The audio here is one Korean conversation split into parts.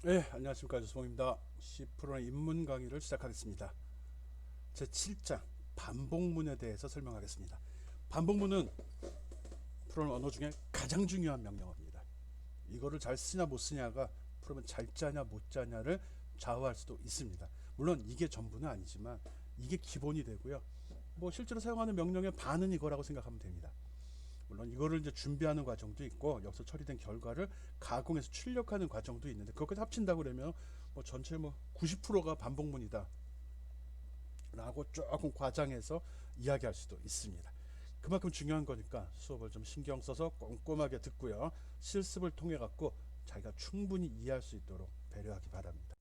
네, 안녕하십니까. 조수봉입니다. C프로의 입문 강의를 시작하겠습니다. 제7장 반복문에 대해서 설명하겠습니다. 반복문은 프로그램 언어 중에 가장 중요한 명령어입니다. 이거를 잘 쓰냐 못 쓰냐가 프로그램 잘 짜냐 못 짜냐를 좌우할 수도 있습니다. 물론 이게 전부는 아니지만 이게 기본이 되고요. 뭐 실제로 사용하는 명령의 반은 이거라고 생각하면 됩니다. 물론 이거를 이제 준비하는 과정도 있고 여기서 처리된 결과를 가공해서 출력하는 과정도 있는데 그것까지 합친다고 그러면 뭐 전체 뭐 90%가 반복문이다 라고 조금 과장해서 이야기할 수도 있습니다. 그만큼 중요한 거니까 수업을 좀 신경 써서 꼼꼼하게 듣고요. 실습을 통해 갖고 자기가 충분히 이해할 수 있도록 배려하기 바랍니다.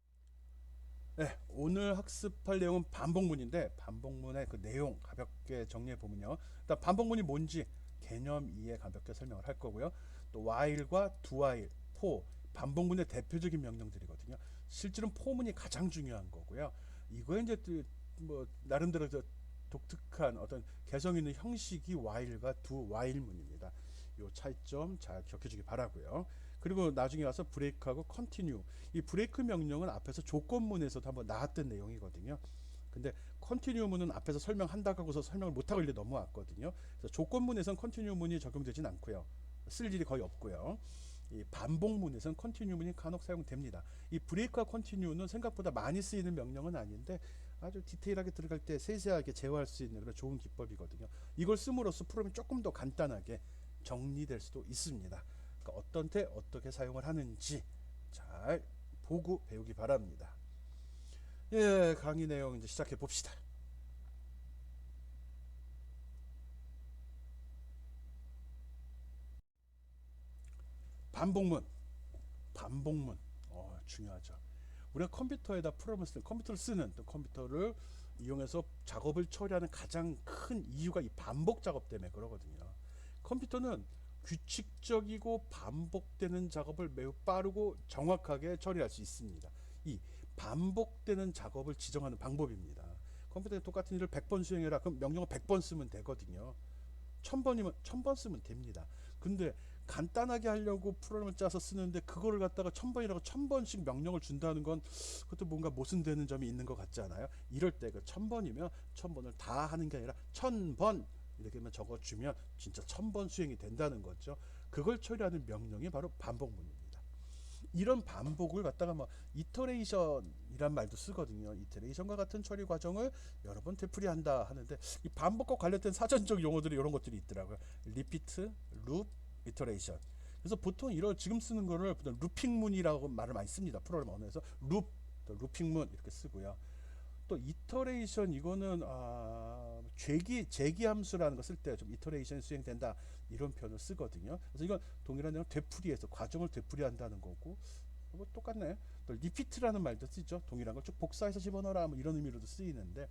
네, 오늘 학습할 내용은 반복문인데 반복문의 그 내용 가볍게 정리해 보면요. 일단 반복문이 뭔지 개념 이해 가볍게 설명을 할 거고요. 또 while과 do while, for 반복문의 대표적인 명령들이거든요. 실제로는 for문이 가장 중요한 거고요. 이거에 이제 뭐 나름대로 독특한 어떤 개성 있는 형식이 while과 do while문입니다. 요 차이점 잘 기억해 주기 바라고요. 그리고 나중에 와서 브레이크하고 컨티뉴, 이 브레이크 명령은 앞에서 조건문에서도 한번 나왔던 내용이거든요. 근데 컨티뉴문은 앞에서 설명한다고 하고서 설명을 못하고 일리 넘어왔거든요. 그래서 조건문에서는 컨티뉴문이 적용되진 않고요. 쓸 일이 거의 없고요. 이 반복문에서는 컨티뉴문이 간혹 사용됩니다. 이 브레이크와 컨티뉴는 생각보다 많이 쓰이는 명령은 아닌데 아주 디테일하게 들어갈 때 세세하게 제어할 수 있는 그런 좋은 기법이거든요. 이걸 씀으로써 프로그램이 조금 더 간단하게 정리될 수도 있습니다. 그러니까 어떤 때 어떻게 사용을 하는지 잘 보고 배우기 바랍니다. 예, 강의 내용 이제 시작해 봅시다. 반복문, 반복문, 중요하죠. 우리가 컴퓨터에다 프로그램을 쓰는, 컴퓨터를 쓰는 또 컴퓨터를 이용해서 작업을 처리하는 가장 큰 이유가 이 반복 작업 때문에 그러거든요. 컴퓨터는 규칙적이고 반복되는 작업을 매우 빠르고 정확하게 처리할 수 있습니다. 이 반복되는 작업을 지정하는 방법입니다. 컴퓨터에 똑같은 일을 100번 수행해라. 그럼 명령을 100번 쓰면 되거든요. 1000번이면 1000번 쓰면 됩니다. 근데 간단하게 하려고 프로그램을 짜서 쓰는데 그거를 갖다가 1000번이라고 1000번씩 명령을 준다는 건 그것도 뭔가 모순되는 점이 있는 것 같지 않아요? 이럴 때 그 1000번이면 1000번을 다 하는 게 아니라 1000번 이렇게만 적어주면 진짜 1000번 수행이 된다는 거죠. 그걸 처리하는 명령이 바로 반복문입니다. 이런 반복을 갖다가 뭐 이터레이션이란 말도 쓰거든요. 이터레이션과 같은 처리 과정을 여러 번 되풀이한다 하는데 이 반복과 관련된 사전적 용어들이 이런 것들이 있더라고요. 리피트, 룹, 이터레이션. 그래서 보통 이런 지금 쓰는 거를 루핑문이라고 말을 많이 씁니다. 프로그램 언어에서 룹, 루핑문 이렇게 쓰고요. 또 이터레이션 이거는 재기 함수라는 거 쓸 때 좀 이터레이션이 수행된다 이런 표현을 쓰거든요. 그래서 이건 동일한 내용 되풀이해서 과정을 되풀이한다는 거고 뭐 똑같네. 또 리피트라는 말도 쓰죠. 동일한 걸 쭉 복사해서 집어넣어라 뭐 이런 의미로도 쓰이는데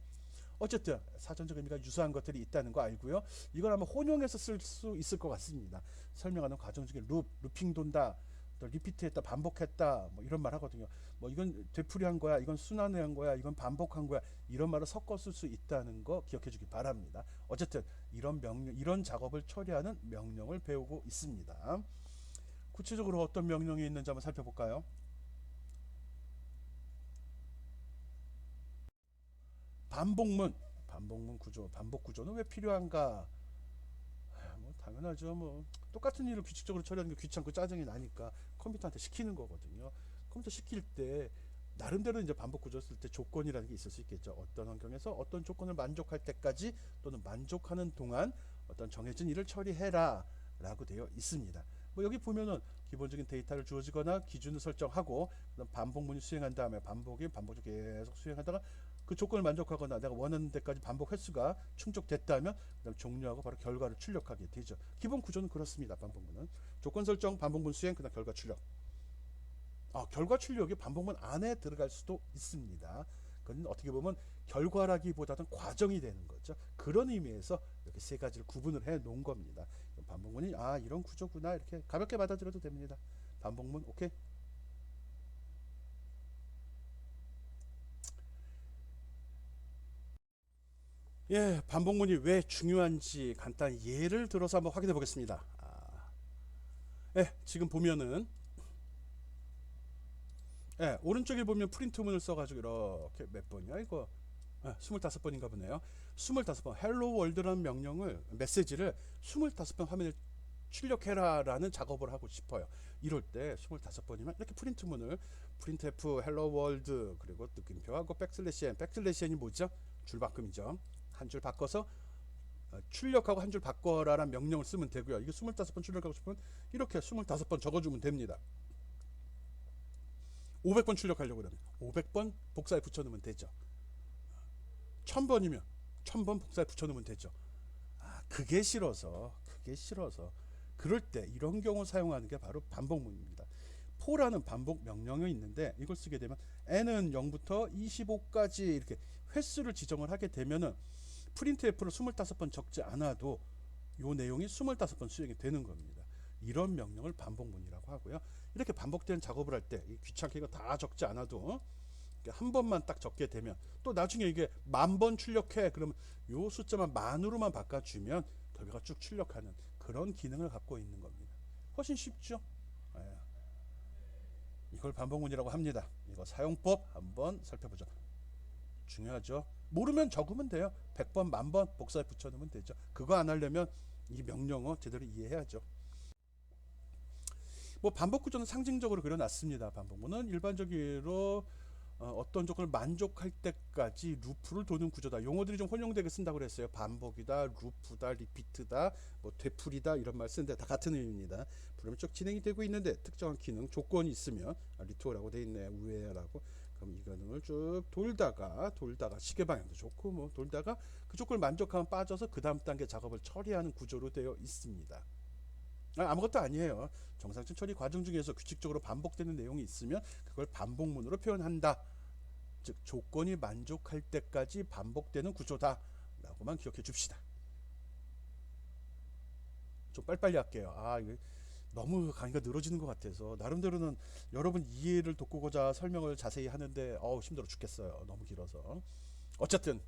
어쨌든 사전적 의미가 유사한 것들이 있다는 거 알고요. 이걸 아마 혼용해서 쓸 수 있을 것 같습니다. 설명하는 과정 중에 루핑 돈다, 또 리피트했다, 반복했다, 뭐 이런 말 하거든요. 뭐 이건 되풀이한 거야, 이건 순환한 거야, 이건 반복한 거야, 이런 말을 섞어 쓸 수 있다는 거 기억해주기 바랍니다. 어쨌든 이런 명령, 이런 작업을 처리하는 명령을 배우고 있습니다. 구체적으로 어떤 명령이 있는지 한번 살펴볼까요? 반복문, 반복문 구조, 반복 구조는 왜 필요한가? 뭐 당연하죠. 뭐 똑같은 일을 규칙적으로 처리하는 게 귀찮고 짜증이 나니까 컴퓨터한테 시키는 거거든요. 컴퓨터 시킬 때 나름대로 이제 반복 구조 쓸 때 조건이라는 게 있을 수 있겠죠. 어떤 환경에서 어떤 조건을 만족할 때까지 또는 만족하는 동안 어떤 정해진 일을 처리해라 라고 되어 있습니다. 뭐 여기 보면은 기본적인 데이터를 주어지거나 기준을 설정하고 그다음 반복문이 수행한 다음에 반복적으로 계속 수행하다가 그 조건을 만족하거나 내가 원하는 데까지 반복 횟수가 충족됐다면 그다음 종료하고 바로 결과를 출력하게 되죠. 기본 구조는 그렇습니다. 반복문은 조건 설정, 반복문 수행, 그다음 결과 출력. 결과 출력이 반복문 안에 들어갈 수도 있습니다. 그건 어떻게 보면 결과라기보다는 과정이 되는 거죠. 그런 의미에서 이렇게 세 가지를 구분을 해 놓은 겁니다. 반복문이 이런 구조구나 이렇게 가볍게 받아들여도 됩니다. 반복문 오케이. 예, 반복문이 왜 중요한지 간단히 예를 들어서 한번 확인해 보겠습니다. 예, 지금 보면은 예, 오른쪽에 보면 프린트문을 써가지고 이렇게 몇 번이야 이거? 25번인가 보네요. 25번 헬로 월드라는 명령을 메시지를 25번 화면에 출력해라라는 작업을 하고 싶어요. 이럴 때 25번이면 이렇게 프린트문을 printf 헬로 월드 그리고 느낌표하고 백슬래시 n, 백슬래시 n이 뭐죠? 줄바꿈이죠. 한 줄 바꿔서 출력하고 한 줄 바꿔라라는 명령을 쓰면 되고요. 이게 25번 출력하고 싶으면 이렇게 25번 적어주면 됩니다. 500번 출력하려고 그러면 500번 복사에 붙여넣으면 되죠. 1000번이면 1000번 복사에 붙여넣으면 되죠. 그게 싫어서 그럴 때 이런 경우 사용하는 게 바로 반복문입니다. 포라는 반복 명령이 있는데 이걸 쓰게 되면 n은 0부터 25까지 이렇게 횟수를 지정을 하게 되면은 printf를 25번 적지 않아도 요 내용이 25번 수행이 되는 겁니다. 이런 명령을 반복문이라고 하고요. 이렇게 반복되는 작업을 할 때 귀찮게 이거 다 적지 않아도 한 번만 딱 적게 되면 또 나중에 이게 10,000번 출력해 그러면 요 숫자만 만으로만 바꿔주면 결과가 쭉 출력하는 그런 기능을 갖고 있는 겁니다. 훨씬 쉽죠? 예. 이걸 반복문이라고 합니다. 이거 사용법 한번 살펴보죠. 중요하죠. 모르면 적으면 돼요. 100번, 10,000번 복사에 붙여넣으면 되죠. 그거 안 하려면 이 명령어 제대로 이해해야죠. 뭐 반복 구조는 상징적으로 그려놨습니다. 반복문은 일반적으로 어떤 조건을 만족할 때까지 루프를 도는 구조다. 용어들이 좀 혼용되게 쓴다고 그랬어요. 반복이다, 루프다, 리피트다, 뭐 되풀이다 이런 말 쓰는데 다 같은 의미입니다. 그러면 쭉 진행이 되고 있는데 특정한 기능, 조건이 있으면 리투어라고 돼 있네, 우회라고. 그럼 이 기능을 쭉 돌다가 시계 방향도 좋고 뭐 돌다가 그 조건을 만족하면 빠져서 그 다음 단계 작업을 처리하는 구조로 되어 있습니다. 아무것도 아니에요. 정상적인 처리 과정 중에서 규칙적으로 반복되는 내용이 있으면 그걸 반복문으로 표현한다. 즉 조건이 만족할 때까지 반복되는 구조다 라고만 기억해 줍시다. 좀 빨리빨리 할게요. 이게 너무 강의가 늘어지는 것 같아서 나름대로는 여러분 이해를 돕고자 설명을 자세히 하는데 힘들어 죽겠어요. 너무 길어서. 어쨌든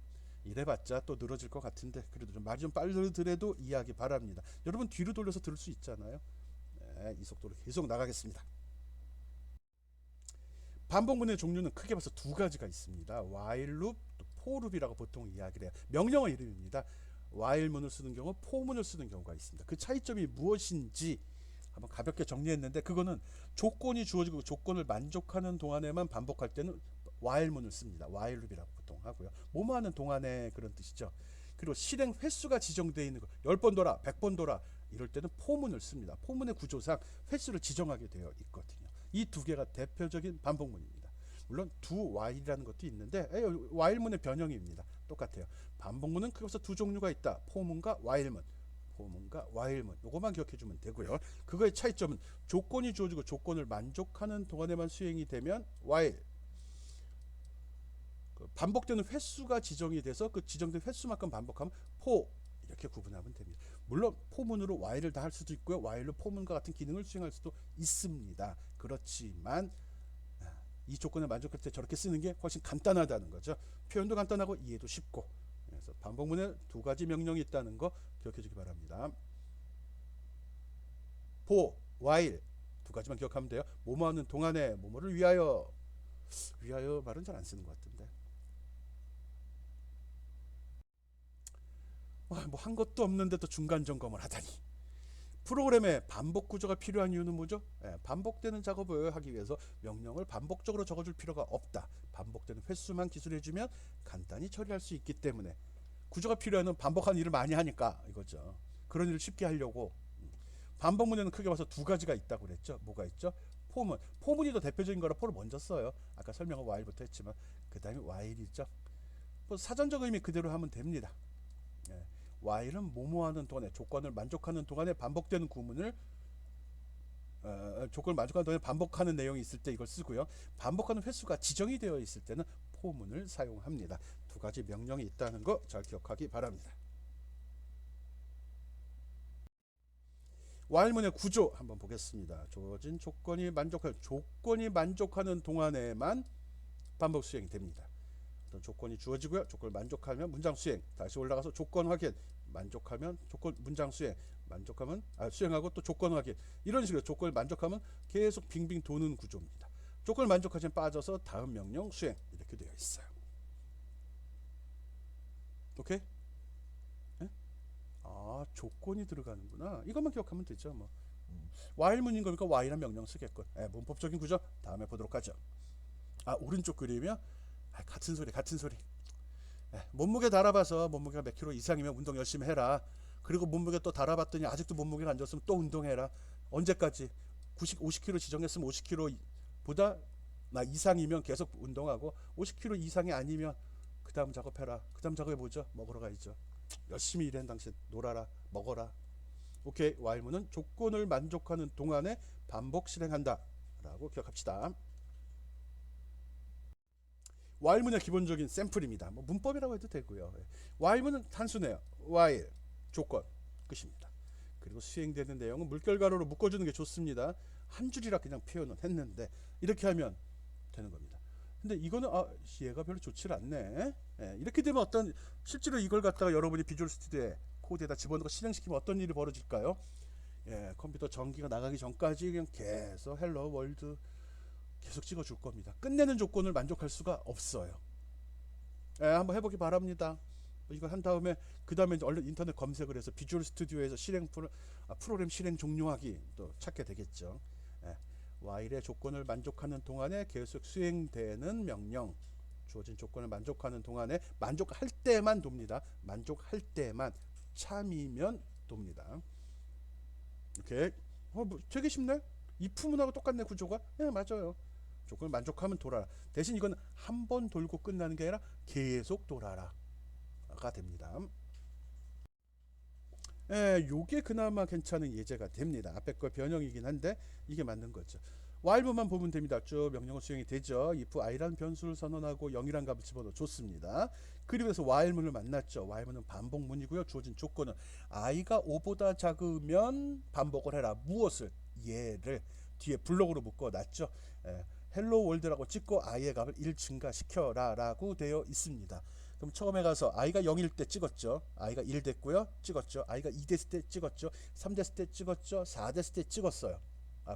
이래봤자 또 늘어질 것 같은데 그래도 좀 말이 좀 빠르더라도 이해하기 바랍니다. 여러분 뒤로 돌려서 들을 수 있잖아요. 네, 이 속도로 계속 나가겠습니다. 반복문의 종류는 크게 봐서 두 가지가 있습니다. while loop, 또 for loop이라고 보통 이야기를 해요. 명령어 이름입니다. while문을 쓰는 경우, for문을 쓰는 경우가 있습니다. 그 차이점이 무엇인지 한번 가볍게 정리했는데 그거는 조건이 주어지고 조건을 만족하는 동안에만 반복할 때는 while문을 씁니다. while loop이라고 보통 하고요. 뭐뭐 하는 동안에 그런 뜻이죠. 그리고 실행 횟수가 지정되어 있는 거 10번 돌아, 100번 돌아 이럴 때는 for문을 씁니다. for문의 구조상 횟수를 지정하게 되어 있거든요. 이 두 개가 대표적인 반복문입니다. 물론 두 while이라는 것도 있는데 while문의 변형입니다. 똑같아요. 반복문은 크게서 두 종류가 있다. for문과 while문. for문과 while문. 요거만 기억해 주면 되고요. 그거의 차이점은 조건이 주어지고 조건을 만족하는 동안에만 수행이 되면 while. 반복되는 횟수가 지정이 돼서 그 지정된 횟수만큼 반복하면 for. 이렇게 구분하면 됩니다. 물론 for문으로 while을 다 할 수도 있고요. while로 for문과 같은 기능을 수행할 수도 있습니다. 그렇지만 이 조건에 만족할 때 저렇게 쓰는 게 훨씬 간단하다는 거죠. 표현도 간단하고 이해도 쉽고. 그래서 반복문에 두 가지 명령이 있다는 거 기억해 주기 바랍니다. for, while 두 가지만 기억하면 돼요. 뭐뭐 하는 동안에 뭐뭐를 위하여 말은 잘 안 쓰는 것 같은데 뭐 한 것도 없는데 또 중간 점검을 하다니. 프로그램에 반복 구조가 필요한 이유는 뭐죠? 반복되는 작업을 하기 위해서 명령을 반복적으로 적어줄 필요가 없다. 반복되는 횟수만 기술해주면 간단히 처리할 수 있기 때문에 구조가 필요한 반복하는 일을 많이 하니까 이거죠. 그런 일을 쉽게 하려고. 반복문에는 크게 봐서 두 가지가 있다고 그랬죠. 뭐가 있죠? 포문. 포문이 더 대표적인 거라 포를 먼저 써요. 아까 설명은 while부터 했지만 그 다음에 while이죠. 뭐 사전적 의미 그대로 하면 됩니다. while은 뭐뭐하는 동안에 조건을 만족하는 동안에 반복되는 구문을 조건을 만족하는 동안에 반복하는 내용이 있을 때 이걸 쓰고요. 반복하는 횟수가 지정이 되어 있을 때는 포문을 사용합니다. 두 가지 명령이 있다는 거 잘 기억하기 바랍니다. while문의 구조 한번 보겠습니다. 주어진 조건이 만족하는 동안에만 반복 수행이 됩니다. 어떤 조건이 주어지고요. 조건을 만족하면 문장 수행, 다시 올라가서 조건 확인, 만족하면 조건 문장 수행, 만족하면 수행하고 또 조건 확인. 이런 식으로 조건을 만족하면 계속 빙빙 도는 구조입니다. 조건을 만족하지 않으면 빠져서 다음 명령 수행 이렇게 되어 있어요. 오케이? 예? 아, 조건이 들어가는구나. 이것만 기억하면 되죠. 뭐 while문인 거니까 while이란 명령 쓰겠군. 예, 문법적인 구조 다음에 보도록 하죠. 아, 오른쪽 그림이요? 아, 같은 소리 같은 소리. 예, 몸무게 달아봐서 몸무게가 몇 킬로 이상이면 운동 열심히 해라. 그리고 몸무게 또 달아봤더니 아직도 몸무게가 안 좋았으면 또 운동해라. 언제까지? 50kg 지정했으면 50kg보다 나 이상이면 계속 운동하고 50kg 이상이 아니면 그 다음 작업해라. 그 다음 작업이 뭐죠? 먹으러 가야죠. 열심히 일한 당신 놀아라. 먹어라. 오케이. while문은 조건을 만족하는 동안에 반복 실행한다 라고 기억합시다. while문의 기본적인 샘플입니다. 뭐 문법이라고 해도 되고요. while문은 단순해요. while 조건 끝입니다. 그리고 수행되는 내용은 물결가루로 묶어주는 게 좋습니다. 한 줄이라 그냥 표현을 했는데 이렇게 하면 되는 겁니다. 근데 이거는 얘가 별로 좋지 않네. 예, 이렇게 되면 어떤 실제로 이걸 갖다가 여러분이 비주얼 스튜디오에 코드에다 집어넣고 실행시키면 어떤 일이 벌어질까요? 예, 컴퓨터 전기가 나가기 전까지 그냥 계속 헬로 월드 계속 찍어줄 겁니다. 끝내는 조건을 만족할 수가 없어요. 예, 한번 해보기 바랍니다. 이거 한 다음에 그 다음에 얼른 인터넷 검색을 해서 비주얼 스튜디오에서 프로그램 실행 종료하기 또 찾게 되겠죠. 예, while의 조건을 만족하는 동안에 계속 수행되는 명령. 주어진 조건을 만족하는 동안에 만족할 때만 돕니다. 만족할 때만 참이면 돕니다. 이렇게 뭐 되게 쉽네. if문하고 똑같네 구조가. 예, 맞아요. 조건을 만족하면 돌아라. 대신 이건 한 번 돌고 끝나는 게 아니라 계속 돌아라가 됩니다. 예, 요게 그나마 괜찮은 예제가 됩니다. 앞에 거 변형이긴 한데 이게 맞는 거죠. while문만 보면 됩니다. 쭉 명령어 수행이 되죠. if i라는 변수를 선언하고 0이란 값을 집어넣어 줬습니다. 그리고 해서 while문을 만났죠. while문은 반복문이고요. 주어진 조건은 i가 5보다 작으면 반복을 해라. 무엇을? 얘를 뒤에 블록으로 묶어놨죠. 헬로 월드라고 찍고 i의 값을 1 증가시켜라 라고 되어 있습니다. 그럼 처음에 가서 i가 0일 때 찍었죠. i가 1 됐고요. 찍었죠. i가 2 됐을 때 찍었죠. 3 됐을 때 찍었죠. 4 됐을 때 찍었어요.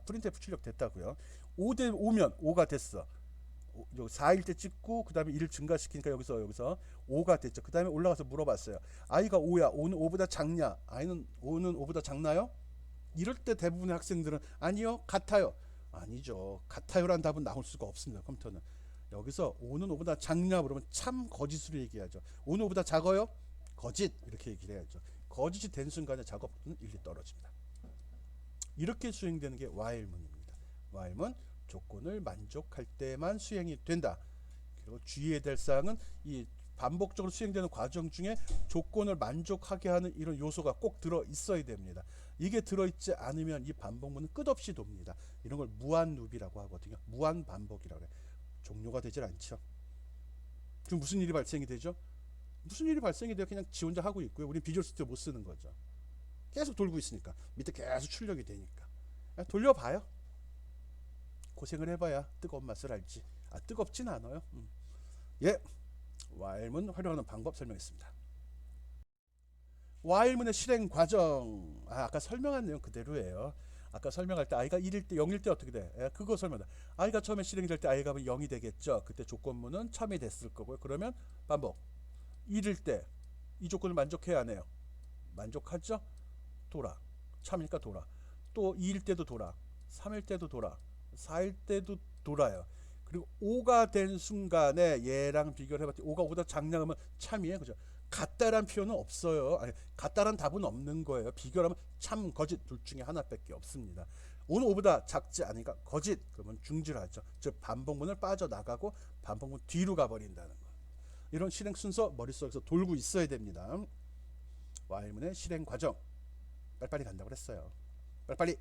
프린트F 출력 됐다고요. 5면 5가 됐어. 4일 때 찍고 그 다음에 1 증가시키니까 여기서 5가 됐죠. 그 다음에 올라가서 물어봤어요. i가 5야. 5는 5보다 작냐? i는 5는 5보다 작나요? 이럴 때 대부분의 학생들은 아니요, 같아요. 아니죠. 같아요라는 답은 나올 수가 없습니다. 컴퓨터는. 여기서 5는 5보다 작냐 그러면 참 거짓으로 얘기하죠. 5는 5보다 작아요? 거짓 이렇게 얘기를 해야죠. 거짓이 된 순간에 작업은 일리 떨어집니다. 이렇게 수행되는 게 while문입니다. while문 조건을 만족할 때만 수행이 된다. 그리고 주의해야 될 사항은 이 반복적으로 수행되는 과정 중에 조건을 만족하게 하는 이런 요소가 꼭 들어 있어야 됩니다. 이게 들어있지 않으면 이 반복문은 끝없이 돕니다. 이런 걸 무한 루비라고 하거든요. 무한 반복이라고 해요. 종료가 되질 않죠. 그럼 무슨 일이 발생이 되죠? 무슨 일이 발생이 돼요? 그냥 지 혼자 하고 있고요. 우린 비주얼 스튜디오 못 쓰는 거죠. 계속 돌고 있으니까. 밑에 계속 출력이 되니까. 돌려봐요. 고생을 해봐야 뜨거운 맛을 알지. 뜨겁진 않아요. 예, while문 활용하는 방법 설명했습니다. while문의 실행 과정. 아까 설명한 내용 그대로예요. 아까 설명할 때 i가 1일 때 0일 때 어떻게 돼? 그거 설명다. i가 처음에 실행이 될 때 i가 0이 되겠죠. 그때 조건문은 참이 됐을 거고요. 그러면 반복. 1일 때 이 조건을 만족해야 하네요. 만족하죠? 돌아. 참이니까 돌아. 또 2일 때도 돌아. 3일 때도 돌아. 4일 때도 돌아요. 그리고 5가 된 순간에 얘랑 비교를 해봤더니 5가 5보다 작냐 하면 참이에요. 그죠? 같다란 표현은 없어요. 아니, 같다란 답은 없는 거예요. 비교를 하면 참, 거짓 둘 중에 하나밖에 없습니다. 5는 5보다 작지 않으니까 거짓. 그러면 중지하죠. 즉 반복문을 빠져나가고 반복문 뒤로 가버린다는 거. 이런 실행 순서 머릿속에서 돌고 있어야 됩니다. while문의 실행 과정. 빨리빨리 간다고 그랬어요. 빨리빨리.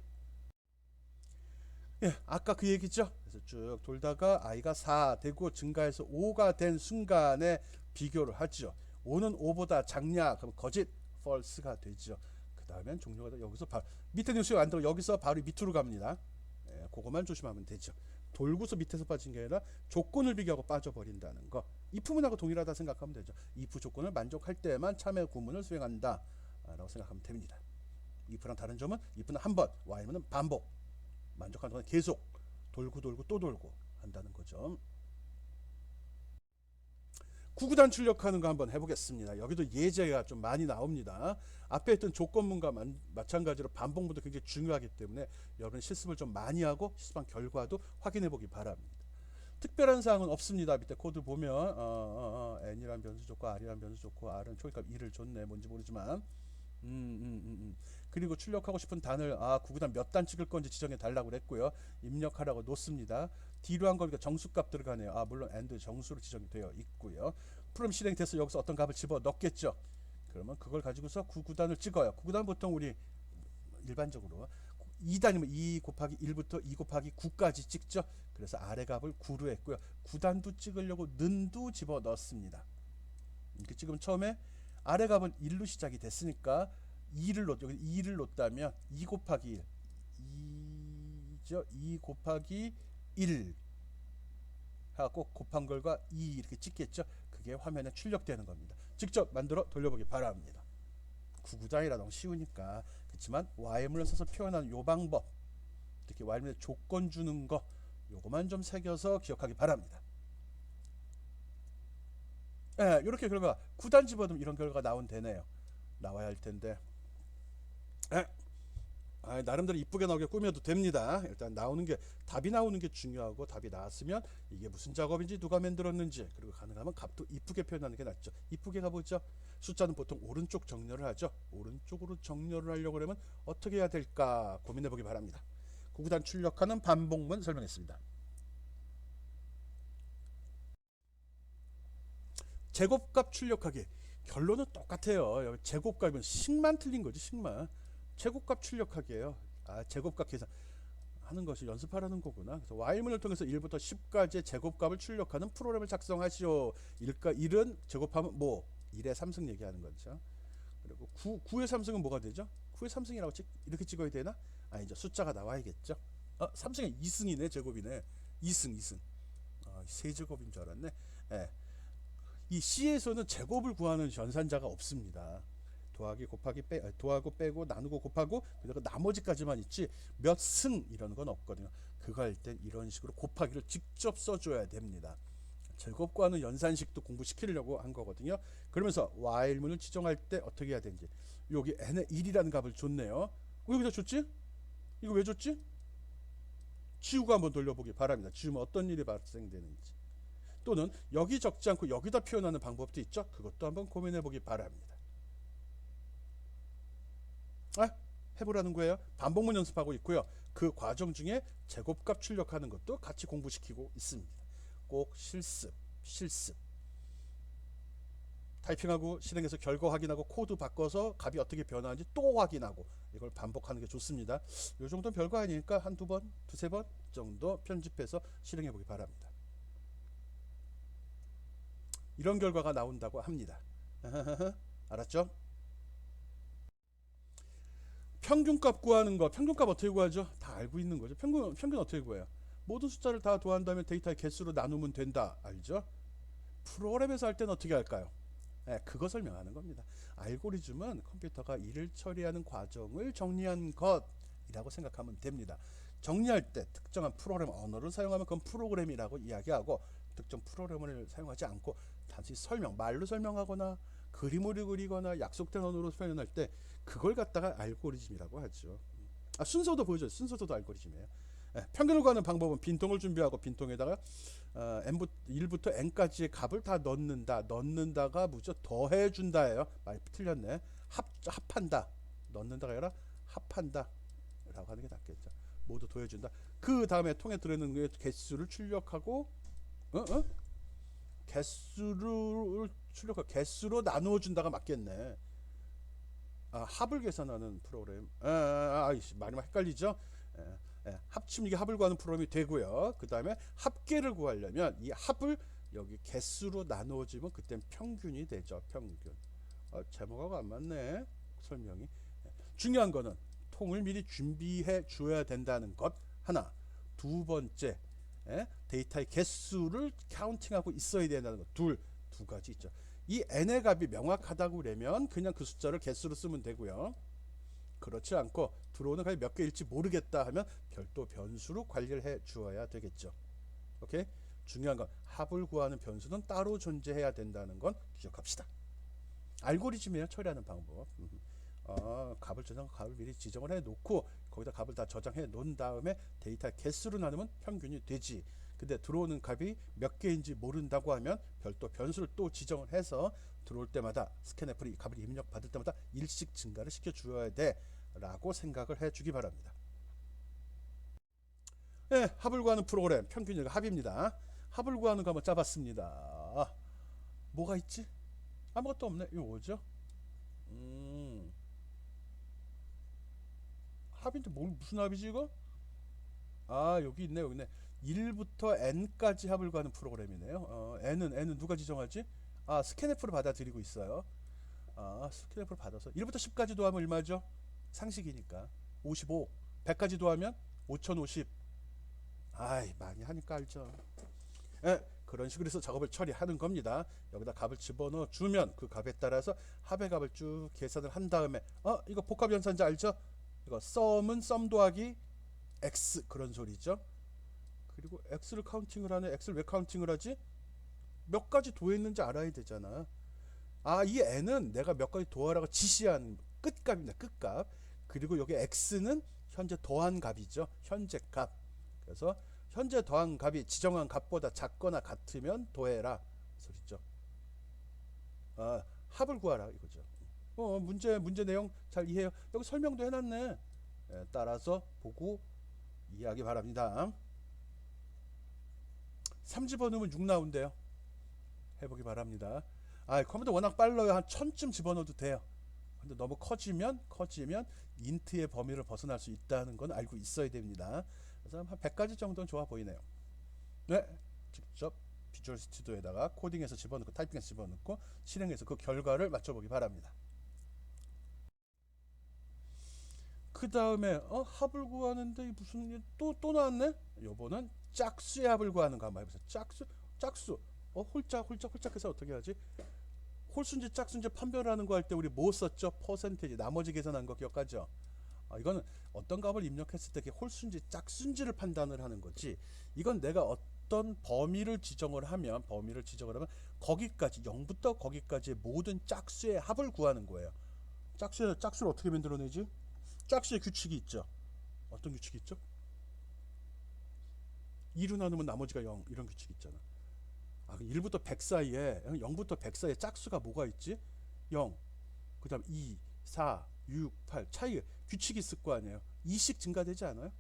예, 아까 그 얘기죠. 그래서 쭉 돌다가 i가 4 되고 증가해서 5가 된 순간에 비교를 하죠. 5는 5보다 작냐? 그럼 거짓, false가 되죠. 그 다음엔 종료가 돼. 여기서 바로 밑에 뉴스가 안 들어. 여기서 바로 밑으로 갑니다. 예, 그거만 조심하면 되죠. 돌고서 밑에서 빠진 게 아니라 조건을 비교하고 빠져버린다는 거. if문하고 동일하다 생각하면 되죠. if 조건을 만족할 때만 참여 구문을 수행한다 라고 생각하면 됩니다. if랑 다른 점은 if는 한 번, while문은 반복. 만족하는 동안 계속 돌고 또 돌고 한다는 거죠. 구구단 출력하는 거 한번 해보겠습니다. 여기도 예제가 좀 많이 나옵니다. 앞에 했던 조건문과 마찬가지로 반복문도 굉장히 중요하기 때문에 여러분 실습을 좀 많이 하고 실습한 결과도 확인해 보기 바랍니다. 특별한 사항은 없습니다. 밑에 코드 보면 n이란 변수 좋고 r이란 변수 좋고 r은 초기값 2를 줬네. 뭔지 모르지만 그리고 출력하고 싶은 단을 구구단 몇 단 찍을 건지 지정해 달라고 그랬고요. 입력하라고 놓습니다. D로 한 거니까 정수값 들어가네요. 물론 AND 정수로 지정이 되어 있고요. 프로그램 실행이 돼서 여기서 어떤 값을 집어 넣겠죠. 그러면 그걸 가지고서 구구단을 찍어요. 구구단 보통 우리 일반적으로 2단이면 2 곱하기 1부터 2 곱하기 9까지 찍죠. 그래서 아래 값을 9로 했고요. 9단도 찍으려고 는도 집어 넣습니다. 이렇게 찍으면 처음에 아래 값은 1로 시작이 됐으니까 2를 놓다면 2 곱하기 1 2죠. 2 곱하기 1 하고 곱한 걸과 2 이렇게 찍겠죠. 그게 화면에 출력되는 겁니다. 직접 만들어 돌려보기 바랍니다. 구구단이라 너무 쉬우니까. 그렇지만 Y문을 써서 표현하는 요 방법, 특히 Y문에 조건 주는 거 요거만 좀 새겨서 기억하기 바랍니다. 이렇게 결과 9단 집어넣으면 이런 결과가 나온대네요. 나와야 할 텐데 나름대로 이쁘게 나오게 꾸며도 됩니다. 일단 답이 나오는 게 중요하고, 답이 나왔으면 이게 무슨 작업인지 누가 만들었는지, 그리고 가능하면 값도 이쁘게 표현하는 게 낫죠. 이쁘게 가보죠. 숫자는 보통 오른쪽 정렬을 하죠. 오른쪽으로 정렬을 하려고 하면 어떻게 해야 될까 고민해 보기 바랍니다. 구구단 출력하는 반복문 설명했습니다. 제곱값 출력하기 결론은 똑같아요. 여기 제곱값은 식만 틀린 거지. 식만. 제곱값 출력하기예요. 제곱값 계산 하는 것이 연습하라는 거구나. 그래서 Y문을 통해서 1부터 10까지의 제곱값을 출력하는 프로그램을 작성하시오. 1은 제곱하면 1의 3승 얘기하는 거죠. 그리고 9의 3승은 뭐가 되죠? 9의 3승이라고 이렇게 찍어야 되나? 아니죠. 숫자가 나와야겠죠. 3승이 2승이네. 제곱이네. 2승. 세제곱인 줄 알았네. 이 C에서는 제곱을 구하는 연산자가 없습니다. 더하기 곱하기 더하고 빼고 나누고 곱하고 그리고 나머지까지만 있지 몇 승 이런 건 없거든요. 그거 할 땐 이런 식으로 곱하기를 직접 써줘야 됩니다. 제곱 구하는 연산식도 공부시키려고 한 거거든요. 그러면서 Y문을 지정할 때 어떻게 해야 되는지, 여기 n의 1이라는 값을 줬네요. 왜 여기다 줬지? 이거 왜 줬지? 지우고 한번 돌려보기 바랍니다. 지우면 어떤 일이 발생되는지, 또는 여기 적지 않고 여기다 표현하는 방법도 있죠. 그것도 한번 고민해 보기 바랍니다. 해보라는 거예요. 반복문 연습하고 있고요. 그 과정 중에 제곱값 출력하는 것도 같이 공부시키고 있습니다. 꼭 실습. 타이핑하고 실행해서 결과 확인하고 코드 바꿔서 값이 어떻게 변하는지 또 확인하고, 이걸 반복하는 게 좋습니다. 이 정도는 별거 아니니까 한두 번, 두세 번 정도 편집해서 실행해 보기 바랍니다. 이런 결과가 나온다고 합니다. 알았죠? 평균값 구하는 거, 평균값 어떻게 구하죠? 다 알고 있는 거죠. 평균 어떻게 구해요? 모든 숫자를 다 더한다면 데이터의 개수로 나누면 된다. 알죠? 프로그램에서 할 때는 어떻게 할까요? 그거 설명하는 겁니다. 알고리즘은 컴퓨터가 일을 처리하는 과정을 정리한 것이라고 생각하면 됩니다. 정리할 때 특정한 프로그램 언어를 사용하면 그건 프로그램이라고 이야기하고, 특정 프로그램을 사용하지 않고 단순히 말로 설명하거나 그림으로 그리거나 약속된 언어로 표현할 때 그걸 갖다가 알고리즘이라고 하죠. 순서도 보여줘요. 순서도 알고리즘이에요. 평균을 구하는 방법은 빈통을 준비하고 빈통에다가 1부터 n까지의 값을 다 넣는다가 뭐죠? 더해준다예요. 말이 틀렸네. 합한다. 넣는다가 아니라 합한다 라고 하는 게 낫겠죠. 모두 더해준다. 그 다음에 통에 들어있는 개수를 출력하고 개수로 나누어 준다가 맞겠네. 합을 계산하는 프로그램. 많이 헷갈리죠? 합치면 이게 합을 구하는 프로그램이 되고요. 그 다음에 합계를 구하려면 이 합을 여기 개수로 나누어지면 그땐 평균이 되죠. 평균. 제목하고 안 맞네. 설명이. 중요한 거는 통을 미리 준비해 줘야 된다는 것 하나. 두 번째, 데이터의 개수를 카운팅하고 있어야 된다는 것 두 가지 있죠. 이 n의 값이 명확하다고 그러면 그냥 그 숫자를 개수로 쓰면 되고요. 그렇지 않고 들어오는 값이 몇 개일지 모르겠다 하면 별도 변수로 관리를 해 주어야 되겠죠. 오케이? 중요한 건 합을 구하는 변수는 따로 존재해야 된다는 건 기억합시다. 알고리즘이에요. 처리하는 방법. 값을 저장, 값을 미리 지정을 해 놓고 거기다 값을 다 저장해 놓은 다음에 데이터 개수로 나누면 평균이 되지. 근데 들어오는 값이 몇 개인지 모른다고 하면 별도 변수를 또 지정을 해서 들어올 때마다 스캔애플이 값을 입력 받을 때마다 일씩 증가를 시켜 주어야 돼 라고 생각을 해 주기 바랍니다. 네, 합을 구하는 프로그램 평균율 합입니다. 합을 구하는 거 한번 짜봤습니다. 뭐가 있지? 아무것도 없네. 이거 뭐죠? 합인데 무슨 합이지 이거? 아, 여기 있네, 여기 있네. 1부터 n까지 합을 구하는 프로그램이네요. n은 누가 지정하지? 아, 스캔F를 받아들이고 있어요. 아, 스캔F를 받아서 1부터 10까지 더하면 얼마죠? 상식이니까 55. 100까지 더하면 5050. 아이, 많이 하니까 알죠. 예, 그런 식으로 해서 작업을 처리하는 겁니다. 여기다 값을 집어넣어 주면 그 값에 따라서 합의 값을 쭉 계산을 한 다음에 이거 복합 연산자 알죠? 이거 썸은 썸 더하기 x 그런 소리죠. 그리고 x를 카운팅을 하네. x를 왜 카운팅을 하지? 몇 가지 도했는지 알아야 되잖아. 아, 이 n은 내가 몇 가지 도하라고 지시한 끝값입니다. 끝값. 그리고 여기 x는 현재 더한 값이죠. 현재 값. 그래서 현재 더한 값이 지정한 값보다 작거나 같으면 더해라 소리죠. 아, 합을 구하라 이거죠. 문제 내용 잘 이해해요. 여기 설명도 해놨네. 예, 따라서 보고 이해하기 바랍니다. 3집어넣으면 6 나온대요. 해보기 바랍니다. 아, 컴퓨터 워낙 빨라요. 한 1000쯤 집어넣어도 돼요. 근데 너무 커지면 인트의 범위를 벗어날 수 있다는 건 알고 있어야 됩니다. 그래서 한 100가지 정도는 좋아 보이네요. 네, 직접 비주얼 스튜디오에다가 코딩해서 집어넣고 타이핑해서 집어넣고 실행해서 그 결과를 맞춰보기 바랍니다. 그 다음에 합을 구하는데 무슨 또 나왔네? 요번은 짝수의 합을 구하는 거 한번 해보세요. 짝수 홀짝해서 어떻게 하지? 홀수인지 짝수인지 판별하는 거 할 때 우리 뭐 썼죠? 퍼센테이지 나머지 계산한 거 기억하죠? 이거는 어떤 값을 입력했을 때 홀수인지 짝수인지를 판단을 하는 거지. 이건 내가 어떤 범위를 지정을 하면 거기까지 0부터 거기까지의 모든 짝수의 합을 구하는 거예요. 짝수를 어떻게 만들어내지? 짝수의 규칙이 있죠. 어떤 규칙이 있죠? 2로 나누면 나머지가 0 이런 규칙이 있잖아. 1부터 100 사이에 0부터 100 사이에 짝수가 뭐가 있지? 0, 그 다음 2, 4, 6, 8 차이 규칙이 있을 거 아니에요. 2씩 증가되지 않아요?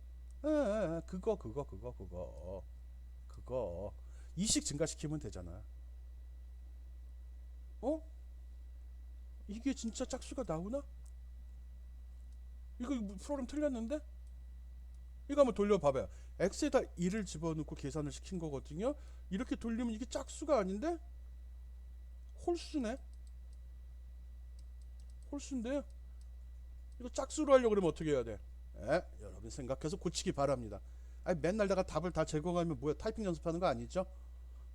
그거 2씩 증가시키면 되잖아. 어? 이게 진짜 짝수가 나오나? 이거 프로그램 틀렸는데? 이거 한번 돌려봐봐요. x에다 1을 집어넣고 계산을 시킨 거거든요. 이렇게 돌리면 이게 짝수가 아닌데? 홀수네? 홀수인데요? 이거 짝수로 하려고 그러면 어떻게 해야 돼? 여러분 생각해서 고치기 바랍니다. 맨날 내가 답을 다 제공하면 뭐야, 타이핑 연습하는 거 아니죠?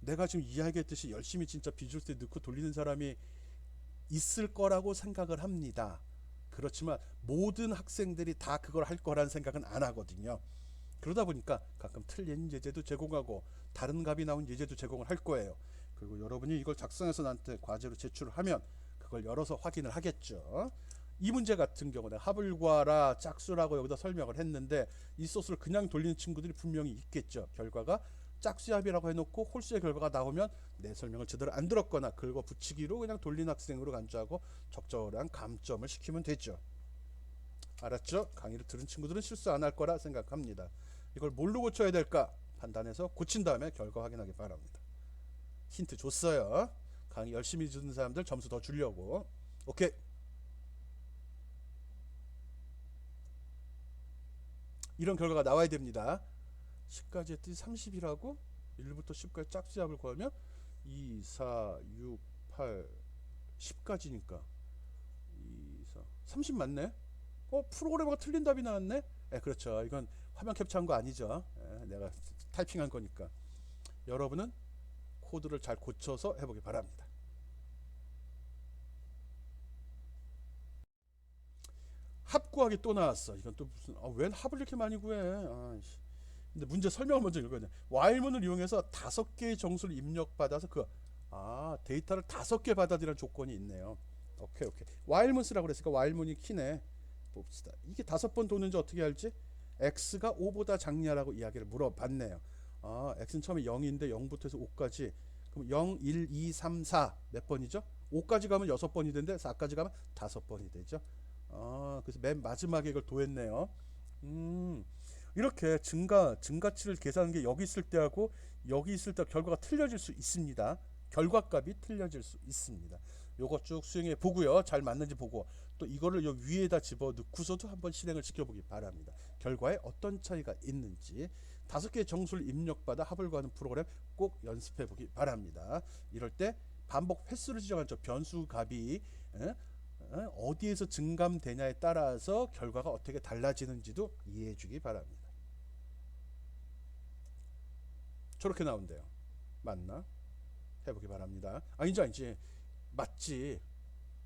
내가 지금 이야기했듯이 열심히 진짜 비주얼 때 넣고 돌리는 사람이 있을 거라고 생각을 합니다. 그렇지만 모든 학생들이 다 그걸 할 거라는 생각은 안 하거든요. 그러다 보니까 가끔 틀린 예제도 제공하고 다른 값이 나온 예제도 제공을 할 거예요. 그리고 여러분이 이걸 작성해서 나한테 과제로 제출을 하면 그걸 열어서 확인을 하겠죠. 이 문제 같은 경우는 합을 구하라 짝수라고 여기다 설명을 했는데 이 소스를 그냥 돌리는 친구들이 분명히 있겠죠. 결과가 짝수의 합이라고 해놓고 홀수의 결과가 나오면 내 설명을 제대로 안 들었거나 긁어 붙이기로 그냥 돌린 학생으로 간주하고 적절한 감점을 시키면 되죠. 알았죠? 강의를 들은 친구들은 실수 안 할 거라 생각합니다. 이걸 뭘로 고쳐야 될까 판단해서 고친 다음에 결과 확인하기 바랍니다. 힌트 줬어요. 강의 열심히 듣는 사람들 점수 더 주려고. 오케이. 이런 결과가 나와야 됩니다. 10까지 했더니 30이라고 1부터 10까지 짝수합을 구하면 2, 4, 6, 8, 10까지니까 2, 4, 30 맞네? 프로그래머가 틀린 답이 나왔네? 그렇죠. 이건 화면 캡처한 거 아니죠. 내가 타이핑한 거니까. 여러분은 코드를 잘 고쳐서 해보기 바랍니다. 합 구하기 또 나왔어. 이건 또 무슨 웬 합을 이렇게 많이 구해? 근데 문제 설명을 먼저 읽어야 돼. while문을 이용해서 5개의 정수를 입력받아서 데이터를 5개 받아들이는 조건이 있네요. 오케이. while문 쓰라고 그랬으니까 while문이 키네. 봅시다. 이게 5번 도는지 어떻게 알지? x가 5보다 작냐라고 이야기를 물어봤네요. x는 처음에 0인데 0부터 해서 5까지. 그럼 0, 1, 2, 3, 4 몇 번이죠? 5까지 가면 6번이 되는데 4까지 가면 5번이 되죠. 그래서 맨 마지막에 이걸 도했네요. 이렇게 증가치를 계산하는 게 여기 있을 때하고 여기 있을 때 결과가 틀려질 수 있습니다. 결과값이 틀려질 수 있습니다. 요거 쭉 수행해 보고요. 잘 맞는지 보고 또 이거를 요 위에다 집어 넣고서도 한번 실행을 시켜보기 바랍니다. 결과에 어떤 차이가 있는지 5개의 정수를 입력받아 합을 구하는 프로그램 꼭 연습해 보기 바랍니다. 이럴 때 반복 횟수를 지정한 저 변수 값이 어디에서 증감되냐에 따라서 결과가 어떻게 달라지는지도 이해해 주기 바랍니다. 저렇게 나온대요. 맞나? 해보기 바랍니다. 아니지. 맞지.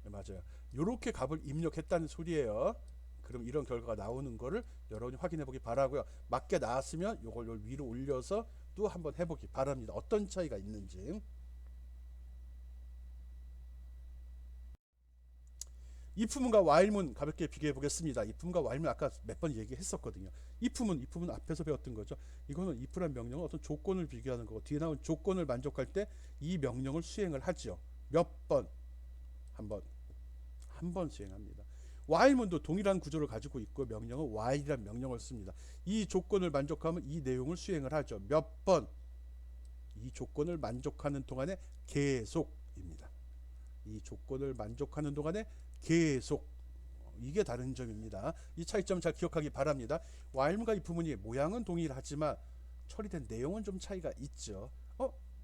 네, 맞아요. 요렇게 값을 입력했다는 소리예요. 그럼 이런 결과가 나오는 거를 여러분이 확인해 보기 바라고요. 맞게 나왔으면 요걸 위로 올려서 또 한번 해보기 바랍니다. 어떤 차이가 있는지. if문과 while문 가볍게 비교해 보겠습니다. if문과 while문 아까 몇 번 얘기했었거든요. if문 앞에서 배웠던 거죠. 이거는 if란 명령은 어떤 조건을 비교하는 거고 뒤에 나온 조건을 만족할 때 이 명령을 수행을 하죠. 몇 번? 한 번 수행합니다. while문도 동일한 구조를 가지고 있고 명령은 while이란 명령을 씁니다. 이 조건을 만족하면 이 내용을 수행을 하죠. 몇 번? 이 조건을 만족하는 동안에 계속입니다. 이 조건을 만족하는 동안에 계속. 이게 다른 점입니다. 이 차이점 잘 기억하기 바랍니다. while문과 if문이 모양은 동일하지만 처리된 내용은 좀 차이가 있죠.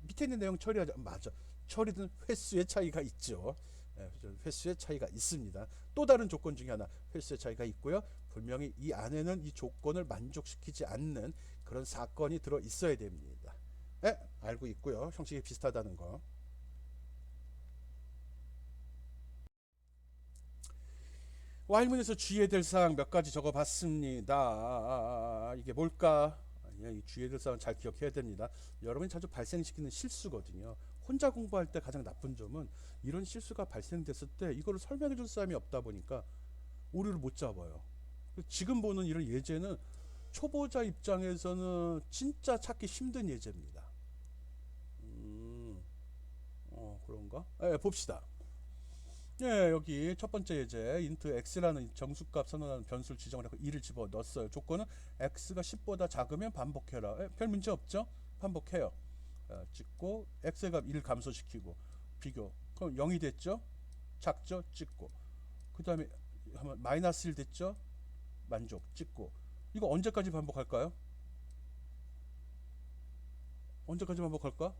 밑에 있는 내용 처리하자. 맞아. 처리된 횟수의 차이가 있죠. 횟수의 차이가 있습니다. 또 다른 조건 중에 하나 횟수의 차이가 있고요. 분명히 이 안에는 이 조건을 만족시키지 않는 그런 사건이 들어 있어야 됩니다. 알고 있고요. 형식이 비슷하다는 거. while문에서 주의해야 될 사항 몇 가지 적어봤습니다. 이게 뭘까? 이 주의해야 될 사항 잘 기억해야 됩니다. 여러분이 자주 발생시키는 실수거든요. 혼자 공부할 때 가장 나쁜 점은 이런 실수가 발생됐을 때 이거를 설명해 줄 사람이 없다 보니까 오류를 못 잡아요. 지금 보는 이런 예제는 초보자 입장에서는 진짜 찾기 힘든 예제입니다. 그런가? 봅시다. 여기 첫 번째 예제 int x라는 정수값 선언하는 변수를 지정을 하고 2를 집어 넣었어요. 조건은 x가 10보다 작으면 반복해라. 별 문제 없죠? 반복해요. 찍고 x의 값 1 감소시키고 비교. 그럼 0이 됐죠? 작죠? 찍고. 그 다음에 마이너스 1 됐죠? 만족. 찍고. 이거 언제까지 반복할까요? 언제까지 반복할까?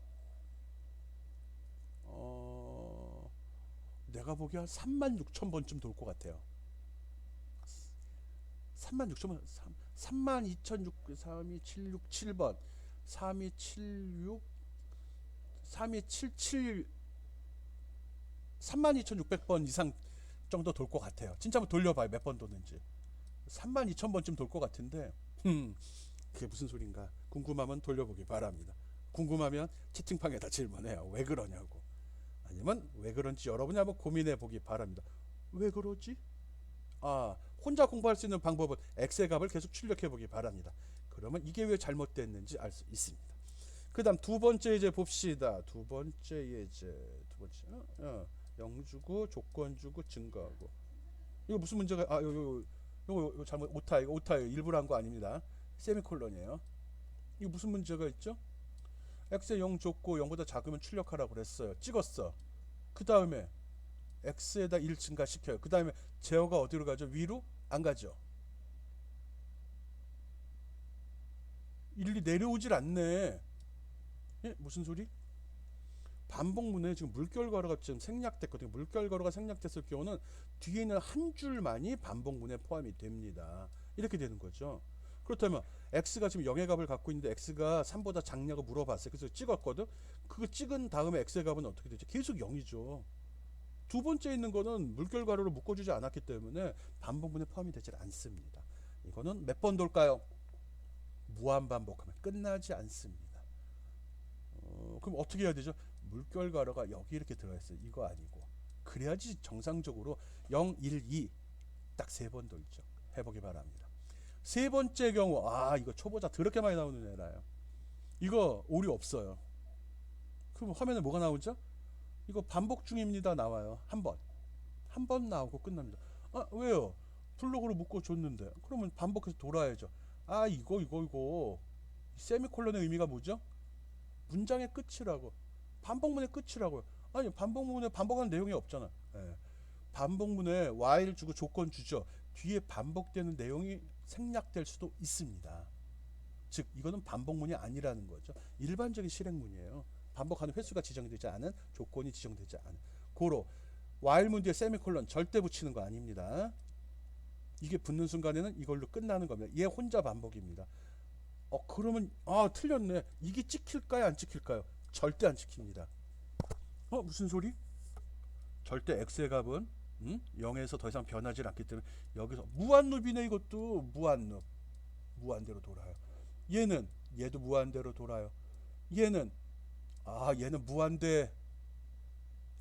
내가 보기에 한 36,000번쯤 돌 것 같아요. 36,000번, 32,632,767번, 3276, 3277, 32,600번 이상 정도 돌 것 같아요. 진짜 한번 돌려봐요. 몇 번 도는지. 32,000번쯤 돌 것 같은데, 그게 무슨 소린가? 궁금하면 돌려보기 바랍니다. 궁금하면 채팅방에다 질문해요. 왜 그러냐고. 아니면 왜 그런지 여러분이 한번 고민해 보기 바랍니다. 왜 그러지? 혼자 공부할 수 있는 방법은 x의 값을 계속 출력해 보기 바랍니다. 그러면 이게 왜 잘못됐는지 알 수 있습니다. 그 다음 두 번째 예제 봅시다. 두 번째 예제. 영 주고 조건 주고 증가하고. 이거 무슨 문제가 요거 잘못 오타예요. 일부러 한 거 아닙니다. 세미콜론이에요. 이거 무슨 문제가 있죠? x에 0 줬고 0보다 작으면 출력하라고 그랬어요. 찍었어. 그 다음에 x에다 1 증가시켜요. 그 다음에 제어가 어디로 가죠? 위로? 안 가죠. 1이 내려오질 않네. 무슨 소리? 반복문에 지금 물결괄호가 지금 생략됐거든요. 물결괄호가 생략됐을 경우는 뒤에 있는 한 줄만이 반복문에 포함이 됩니다. 이렇게 되는 거죠. 그렇다면 x가 지금 0의 값을 갖고 있는데 x가 3보다 작냐고 물어봤어요. 그래서 찍었거든. 그거 찍은 다음에 x의 값은 어떻게 되죠? 계속 0이죠. 두 번째 있는 거는 물결괄호로 묶어주지 않았기 때문에 반복문에 포함이 되질 않습니다. 이거는 몇 번 돌까요? 무한 반복하면 끝나지 않습니다. 그럼 어떻게 해야 되죠? 물결 가로가 여기 이렇게 들어있어요. 이거 아니고. 그래야지 정상적으로 0, 1, 2 딱 3번 돌죠. 해보기 바랍니다. 세 번째 경우, 이거 초보자 더럽게 많이 나오는 애라요. 이거 오류 없어요. 그럼 화면에 뭐가 나오죠? 이거 반복 중입니다 나와요. 한 번 나오고 끝납니다. 왜요? 블록으로 묶어줬는데. 그러면 반복해서 돌아야죠. 이거 세미콜론의 의미가 뭐죠? 문장의 끝이라고. 반복문의 끝이라고요. 아니, 반복문에 반복하는 내용이 없잖아. 예. 반복문에 while 주고 조건 주죠. 뒤에 반복되는 내용이 생략될 수도 있습니다. 즉 이거는 반복문이 아니라는 거죠. 일반적인 실행문이에요. 반복하는 횟수가 지정되지 않은, 조건이 지정되지 않은. 고로 while문 뒤에 세미콜론 절대 붙이는 거 아닙니다. 이게 붙는 순간에는 이걸로 끝나는 겁니다. 얘 혼자 반복입니다. 그러면 틀렸네. 이게 찍힐까요 안 찍힐까요? 절대 안 찍힙니다. 무슨 소리? 절대 x의 값은 0에서 더 이상 변하지 않기 때문에 여기서 무한루비네. 이것도 무한루. 무한대로 돌아요. 얘도 무한대로 돌아요. 얘는 무한대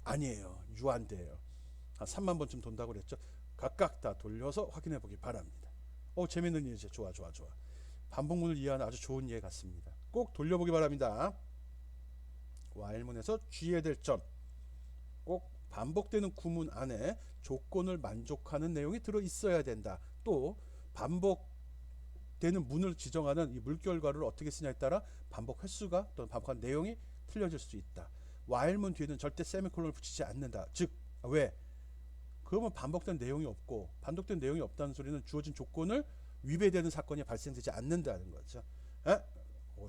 아니에요. 유한대예요. 한 3만 번쯤 돈다고 그랬죠. 각각 다 돌려서 확인해 보기 바랍니다. 재밌는 예제. 좋아. 반복문을 이해하는 아주 좋은 예 같습니다. 꼭 돌려보기 바랍니다. while문에서 주의해야 될 점. 꼭 반복되는 구문 안에 조건을 만족하는 내용이 들어 있어야 된다. 또 반복되는 문을 지정하는 이 물결과를 어떻게 쓰냐에 따라 반복 횟수가 또는 반복한 내용이 틀려질 수 있다. while문 뒤에는 절대 세미콜론을 붙이지 않는다. 즉 왜? 그러면 반복된 내용이 없고, 반복된 내용이 없다는 소리는 주어진 조건을 위배되는 사건이 발생되지 않는다는 거죠.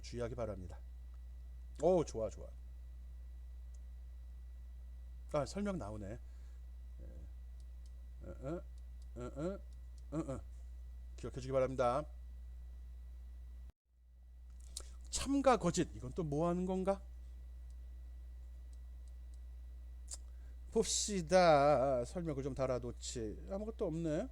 주의하기 바랍니다. 좋아. 설명 나오네. 기억해 주기 바랍니다. 참과 거짓, 이건 또 뭐 하는 건가? 봅시다. 설명을 좀 달아놓지. 아무것도 없네.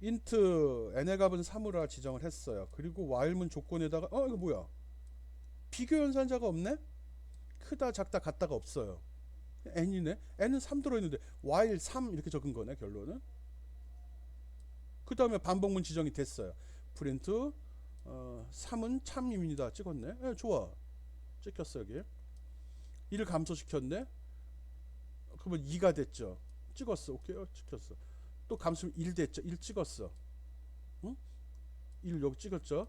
인트 n의 값은 3으로 지정을 했어요. 그리고 while문 조건에다가 이거 뭐야? 비교 연산자가 없네? 크다 작다 같다가 없어요. n이네. n은 3 들어있는데 while 3 이렇게 적은 거네. 결론은. 그 다음에 반복문 지정이 됐어요. 프린트 3은 참입니다. 찍었네. 좋아. 찍혔어. 여기 1을 감소시켰네. 그러면 2가 됐죠. 찍었어. 오케이. 찍혔어. 또 감소면 1 됐죠. 1 찍었어. 1 여기 찍었죠.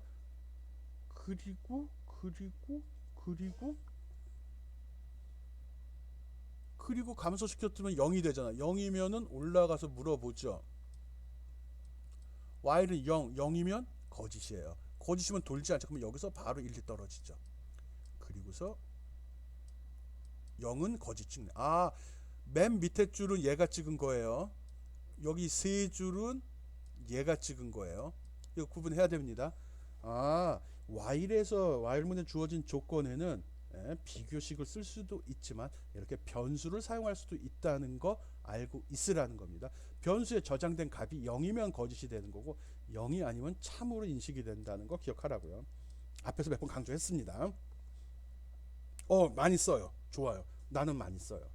그리고 감소시켰으면 0이 되잖아. 0이면은 올라가서 물어보죠. while은 0이면 거짓이에요. 거짓이면 돌지 않죠. 그러면 여기서 바로 1이 떨어지죠. 그리고서 0은 거짓 찍네. 맨 밑에 줄은 얘가 찍은 거예요. 여기 세 줄은 얘가 찍은 거예요. 이거 구분해야 됩니다. while문에 주어진 조건에는 비교식을 쓸 수도 있지만 이렇게 변수를 사용할 수도 있다는 거 알고 있으라는 겁니다. 변수에 저장된 값이 0이면 거짓이 되는 거고 0이 아니면 참으로 인식이 된다는 거 기억하라고요. 앞에서 몇 번 강조했습니다. 많이 써요. 좋아요. 나는 많이 써요.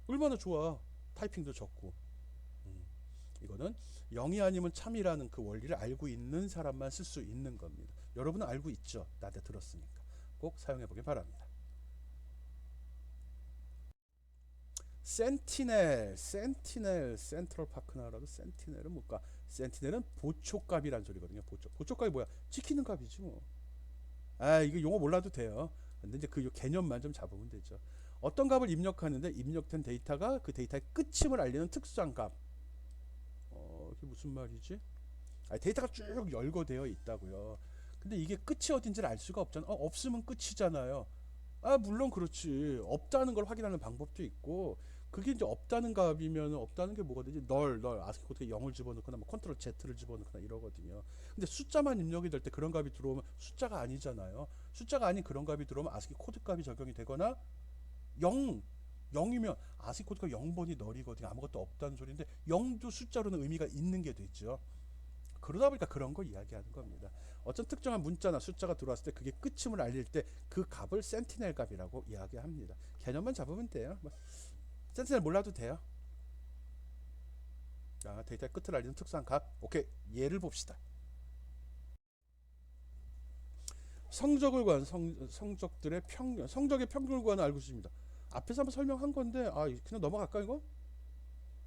얼마나 좋아. 타이핑도 적고. 이거는 0이 아니면 참이라는 그 원리를 알고 있는 사람만 쓸 수 있는 겁니다. 여러분은 알고 있죠. 나한테 들었으니까. 꼭 사용해 보기 바랍니다. 센티넬, 센트럴 파크나라도 센티넬은 뭘까? 센티넬은 보초값이란 소리거든요. 보초값이 뭐야? 지키는 값이지 뭐. 이거 용어 몰라도 돼요. 근데 이제 그 개념만 좀 잡으면 되죠. 어떤 값을 입력하는데 입력된 데이터가 그 데이터의 끝임을 알리는 특수한 값. 이게 무슨 말이지? 데이터가 쭉 열거되어 있다고요. 근데 이게 끝이 어딘지를 알 수가 없잖아. 없으면 끝이잖아요. 물론 그렇지. 없다는 걸 확인하는 방법도 있고, 그게 이제 없다는 값이면 없다는 게 뭐가 되지? 널 아스키 코드에 0을 집어넣거나 뭐 컨트롤 Z를 집어넣거나 이러거든요. 근데 숫자만 입력이 될 때 그런 값이 들어오면 숫자가 아니잖아요. 숫자가 아닌 그런 값이 들어오면 아스키 코드 값이 적용이 되거나 0이면 아스키 코드가 0번이 널이거든요. 아무것도 없다는 소리인데 0도 숫자로는 의미가 있는 게 되죠. 그러다 보니까 그런 거 이야기하는 겁니다. 어떤 특정한 문자나 숫자가 들어왔을 때 그게 끝임을 알릴 때 그 값을 센티넬 값이라고 이야기합니다. 개념만 잡으면 돼요. 뭐, 센티넬 몰라도 돼요. 자, 데이터의 끝을 알리는 특수한 값. 오케이, 예를 봅시다. 성적을 구한 성적들의 평균, 성적의 평균을 구하는 알고리즘입니다. 앞에서 한번 설명한 건데 그냥 넘어갈까 이거?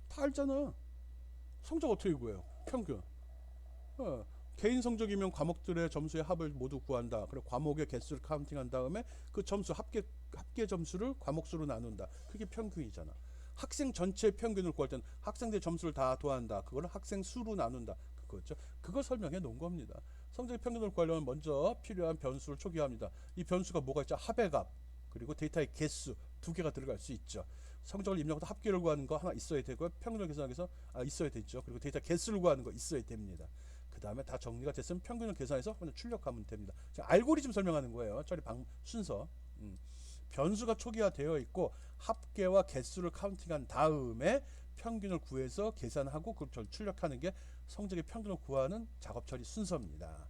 다 알잖아. 성적 어떻게 구해요? 평균. 개인 성적이면 과목들의 점수의 합을 모두 구한다. 그리고 과목의 개수를 카운팅한 다음에 그 점수 합계 점수를 과목 수로 나눈다. 그게 평균이잖아. 학생 전체의 평균을 구할 때는 학생들 점수를 다 더한다. 그걸 학생 수로 나눈다. 그거죠. 그걸 설명해 놓은 겁니다. 성적의 평균을 구하려면 먼저 필요한 변수를 초기화합니다. 이 변수가 뭐가 있죠? 합의 값 그리고 데이터의 개수 두 개가 들어갈 수 있죠. 성적을 입력하다 합계를 구하는 거 하나 있어야 되고요. 평균을 계산하기 위해서 있어야 되죠. 그리고 데이터 개수를 구하는 거 있어야 됩니다. 그 다음에 다 정리가 됐으면 평균을 계산해서 그냥 출력하면 됩니다. 알고리즘 설명하는 거예요. 처리 순서. 변수가 초기화되어 있고 합계와 개수를 카운팅한 다음에 평균을 구해서 계산하고 그걸 출력하는 게 성적의 평균을 구하는 작업 처리 순서입니다.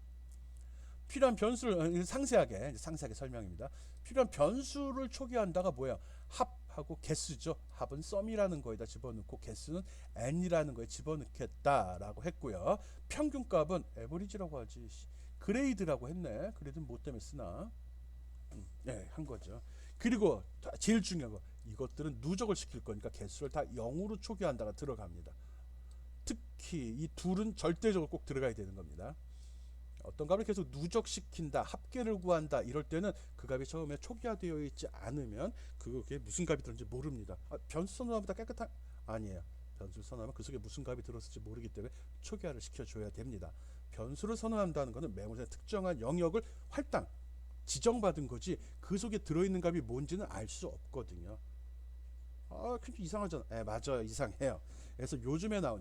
필요한 변수를 상세하게 설명입니다. 필요한 변수를 초기화한다가 뭐야? 합하고 개수죠. 합은 썸이라는 거에다 집어넣고 개수는 n이라는 거에 집어넣겠다라고 했고요. 평균값은 에버리지라고 하지. 그레이드라고 했네. 그레이드는 뭐 때문에 쓰나? 네, 한 거죠. 그리고 제일 중요한 거 이것들은 누적을 시킬 거니까 개수를 다 0으로 초기화한다가 들어갑니다. 특히 이 둘은 절대적으로 꼭 들어가야 되는 겁니다. 어떤 값을 계속 누적시킨다, 합계를 구한다 이럴 때는 그 값이 처음에 초기화되어 있지 않으면 그게 무슨 값이 들었는지 모릅니다. 변수 선언보다 깨끗한 아니에요. 변수를 선언하면 그 속에 무슨 값이 들었을지 모르기 때문에 초기화를 시켜줘야 됩니다. 변수를 선언한다는 것은 메모지의 특정한 영역을 할당 지정받은 거지 그 속에 들어있는 값이 뭔지는 알 수 없거든요. 그럼 이상하잖아. 맞아요. 이상해요. 그래서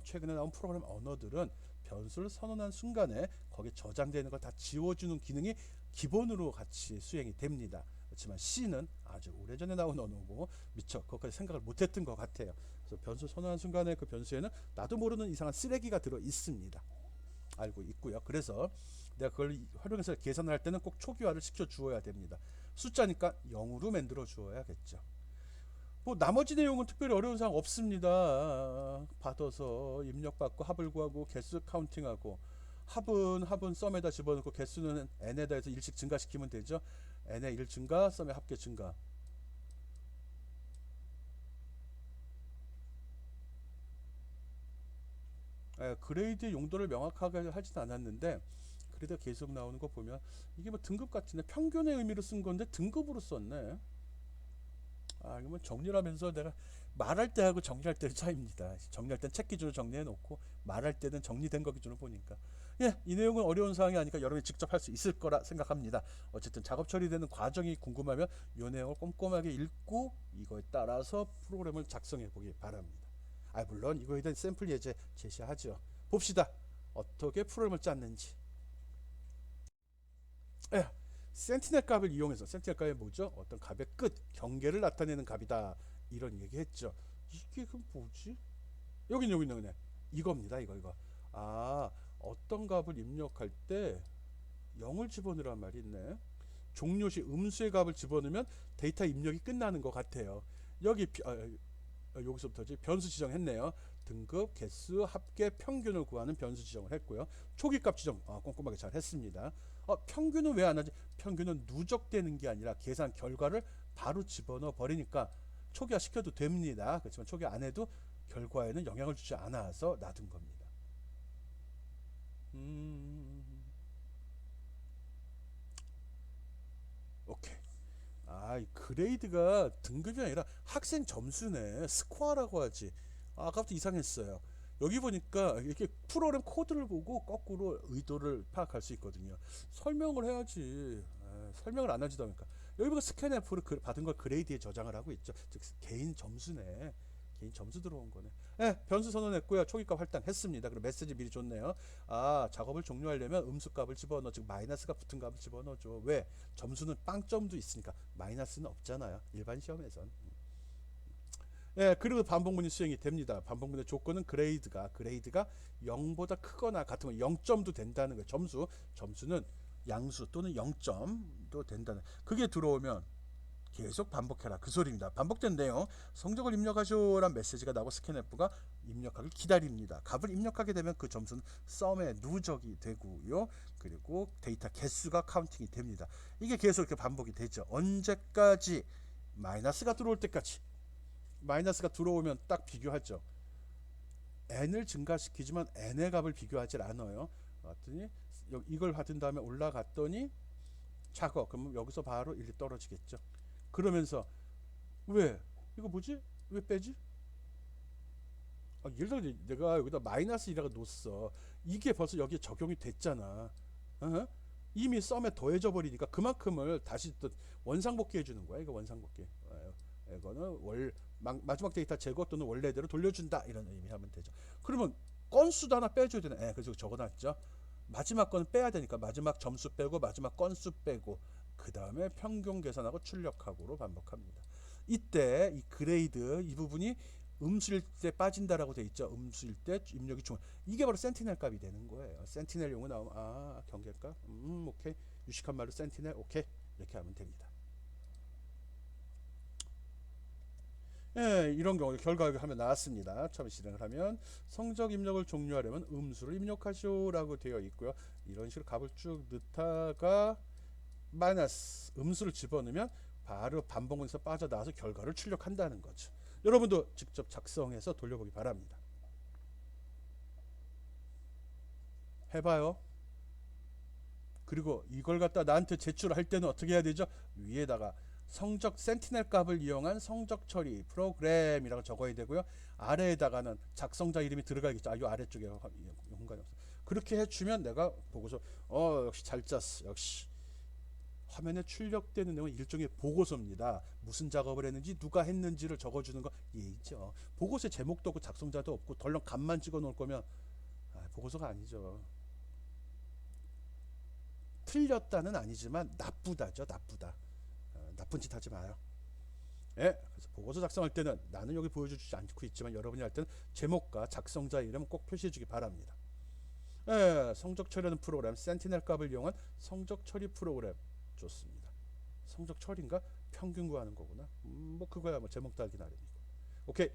최근에 나온 프로그램 언어들은 변수를 선언한 순간에 거기에 저장되는 걸 다 지워주는 기능이 기본으로 같이 수행이 됩니다. 그렇지만 C는 아주 오래전에 나온 언어고 미처 그것까지 생각을 못했던 것 같아요. 그래서 변수 선언한 순간에 그 변수에는 나도 모르는 이상한 쓰레기가 들어 있습니다. 알고 있고요. 그래서 내가 그걸 활용해서 계산을 할 때는 꼭 초기화를 시켜 주어야 됩니다. 숫자니까 0으로 만들어 주어야겠죠. 뭐 나머지 내용은 특별히 어려운 사항 없습니다. 받아서 입력받고 합을 구하고 개수 카운팅하고 합은 썸에다 집어넣고 개수는 n에다 해서 1씩 증가시키면 되죠. n의 1 증가, 썸의 합계 증가. 그레이드 용도를 명확하게 하진 않았는데 그래도 계속 나오는 거 보면 이게 뭐 등급 같은데 평균의 의미로 쓴 건데 등급으로 썼네. 이건 정리를 하면서 내가 말할 때하고 정리할 때의 차이입니다. 정리할 땐 책 기준으로 정리해 놓고 말할 때는 정리된 거 기준으로 보니까 이 내용은 어려운 사항이 아니까 여러분이 직접 할 수 있을 거라 생각합니다. 어쨌든 작업 처리되는 과정이 궁금하면 이 내용을 꼼꼼하게 읽고 이거에 따라서 프로그램을 작성해 보기 바랍니다. 물론 이거에 대한 샘플 예제 제시하죠. 봅시다. 어떻게 프로그램을 짰는지. 센티넬 값을 이용해서 센티넬 값이 뭐죠? 어떤 값의 끝, 경계를 나타내는 값이다. 이런 얘기했죠. 이게 그 뭐지? 여기 있네. 이겁니다. 이거. 어떤 값을 입력할 때 0을 집어넣으란 말이 있네. 종료시 음수의 값을 집어넣으면 데이터 입력이 끝나는 것 같아요. 여기서부터지 변수 지정했네요. 등급, 개수, 합계, 평균을 구하는 변수 지정을 했고요. 초기값 지정 꼼꼼하게 잘 했습니다. 평균은 왜 안 하지? 평균은 누적되는 게 아니라 계산 결과를 바로 집어넣어 버리니까 초기화 시켜도 됩니다. 그렇지만 초기화 안 해도 결과에는 영향을 주지 않아서 놔둔 겁니다. 오케이. 이 그레이드가 등급이 아니라 학생 점수네. 스코어라고 하지. 아까부터 이상했어요. 여기 보니까 이렇게 프로그램 코드를 보고 거꾸로 의도를 파악할 수 있거든요. 설명을 해야지. 설명을 안 하지도 않으니까. 여기 보니까 스캔F를 받은 걸 그레이드에 저장을 하고 있죠. 즉 개인 점수네. 개인 점수 들어온 거네. 변수 선언했고요. 초기값 할당했습니다. 그리고 메시지 미리 줬네요. 작업을 종료하려면 음수값을 집어넣어. 즉 마이너스가 붙은 값을 집어넣어줘. 왜? 점수는 빵점도 있으니까 마이너스는 없잖아요. 일반 시험에선. 예, 그리고 반복문이 수행이 됩니다. 반복문의 조건은 그레이드가 0보다 크거나 같으면 0점도 된다는 거예요. 점수는 양수 또는 0점도 된다는. 그게 들어오면 계속 반복해라 그 소리입니다. 반복된 내용 성적을 입력하시오란 메시지가 나오고 스캔F가 입력하길 기다립니다. 값을 입력하게 되면 그 점수는 썸에 누적이 되고요. 그리고 데이터 개수가 카운팅이 됩니다. 이게 계속 이렇게 반복이 되죠. 언제까지? 마이너스가 들어올 때까지. 마이너스가 들어오면 딱 비교하죠. n을 증가시키지만 n의 값을 비교하지 않아요. 그랬더니 이걸 받은 다음에 올라갔더니 작어. 그러면 여기서 바로 1이 떨어지겠죠. 그러면서 왜? 이거 뭐지? 왜 빼지? 예를 들어 내가 여기다 마이너스 1이라고 놓았어. 이게 벌써 여기에 적용이 됐잖아. 어? 이미 썸에 더해져 버리니까 그만큼을 다시 또 원상복귀해 주는 거야. 이거 원상복귀. 이거는 마지막 데이터 제거 또는 원래대로 돌려준다 이런 의미하면 되죠. 그러면 건수도 하나 빼줘야 되네. 그래서 적어놨죠. 마지막 건 빼야 되니까 마지막 점수 빼고 마지막 건수 빼고 그 다음에 평균 계산하고 출력하고로 반복합니다. 이때 이 그레이드 이 부분이 음수일 때 빠진다라고 돼 있죠. 음수일 때 입력이 중. 이게 바로 센티넬 값이 되는 거예요. 센티넬 용어 나오면 경계값. 오케이. 유식한 말로 센티넬 오케이. 이렇게 하면 됩니다. 예, 이런 경우 결과가 하면 나왔습니다. 처음 실행을 하면 성적 입력을 종료하려면 음수를 입력하시오라고 되어 있고요. 이런 식으로 값을 쭉 넣다가 마이너스 음수를 집어넣으면 바로 반복문에서 빠져나와서 결과를 출력한다는 거죠. 여러분도 직접 작성해서 돌려보기 바랍니다. 해봐요. 그리고 이걸 갖다 나한테 제출할 때는 어떻게 해야 되죠? 위에다가 성적 센티넬 값을 이용한 성적 처리 프로그램이라고 적어야 되고요. 아래에다가는 작성자 이름이 들어가겠죠. 이 아래쪽에 공간이 없어. 그렇게 해주면 내가 보고서 역시 잘 짰어. 역시 화면에 출력되는 내용은 일종의 보고서입니다. 무슨 작업을 했는지 누가 했는지를 적어주는 거 예의죠. 보고서에 제목도 없고 작성자도 없고 덜렁 값만 찍어 놓을 거면 보고서가 아니죠. 틀렸다는 아니지만 나쁘다죠. 나쁘다. 나쁜 짓 하지 마요. 예, 그래서 보고서 작성할 때는 나는 여기 보여주지 않고 있지만 여러분이 할 때는 제목과 작성자 이름 꼭 표시해 주기 바랍니다. 예, 성적 처리하는 프로그램 센티넬 값을 이용한 성적 처리 프로그램 좋습니다. 성적 처리인가? 평균 구하는 거구나. 뭐 그거야 뭐 제목 달기 나름이고. 오케이.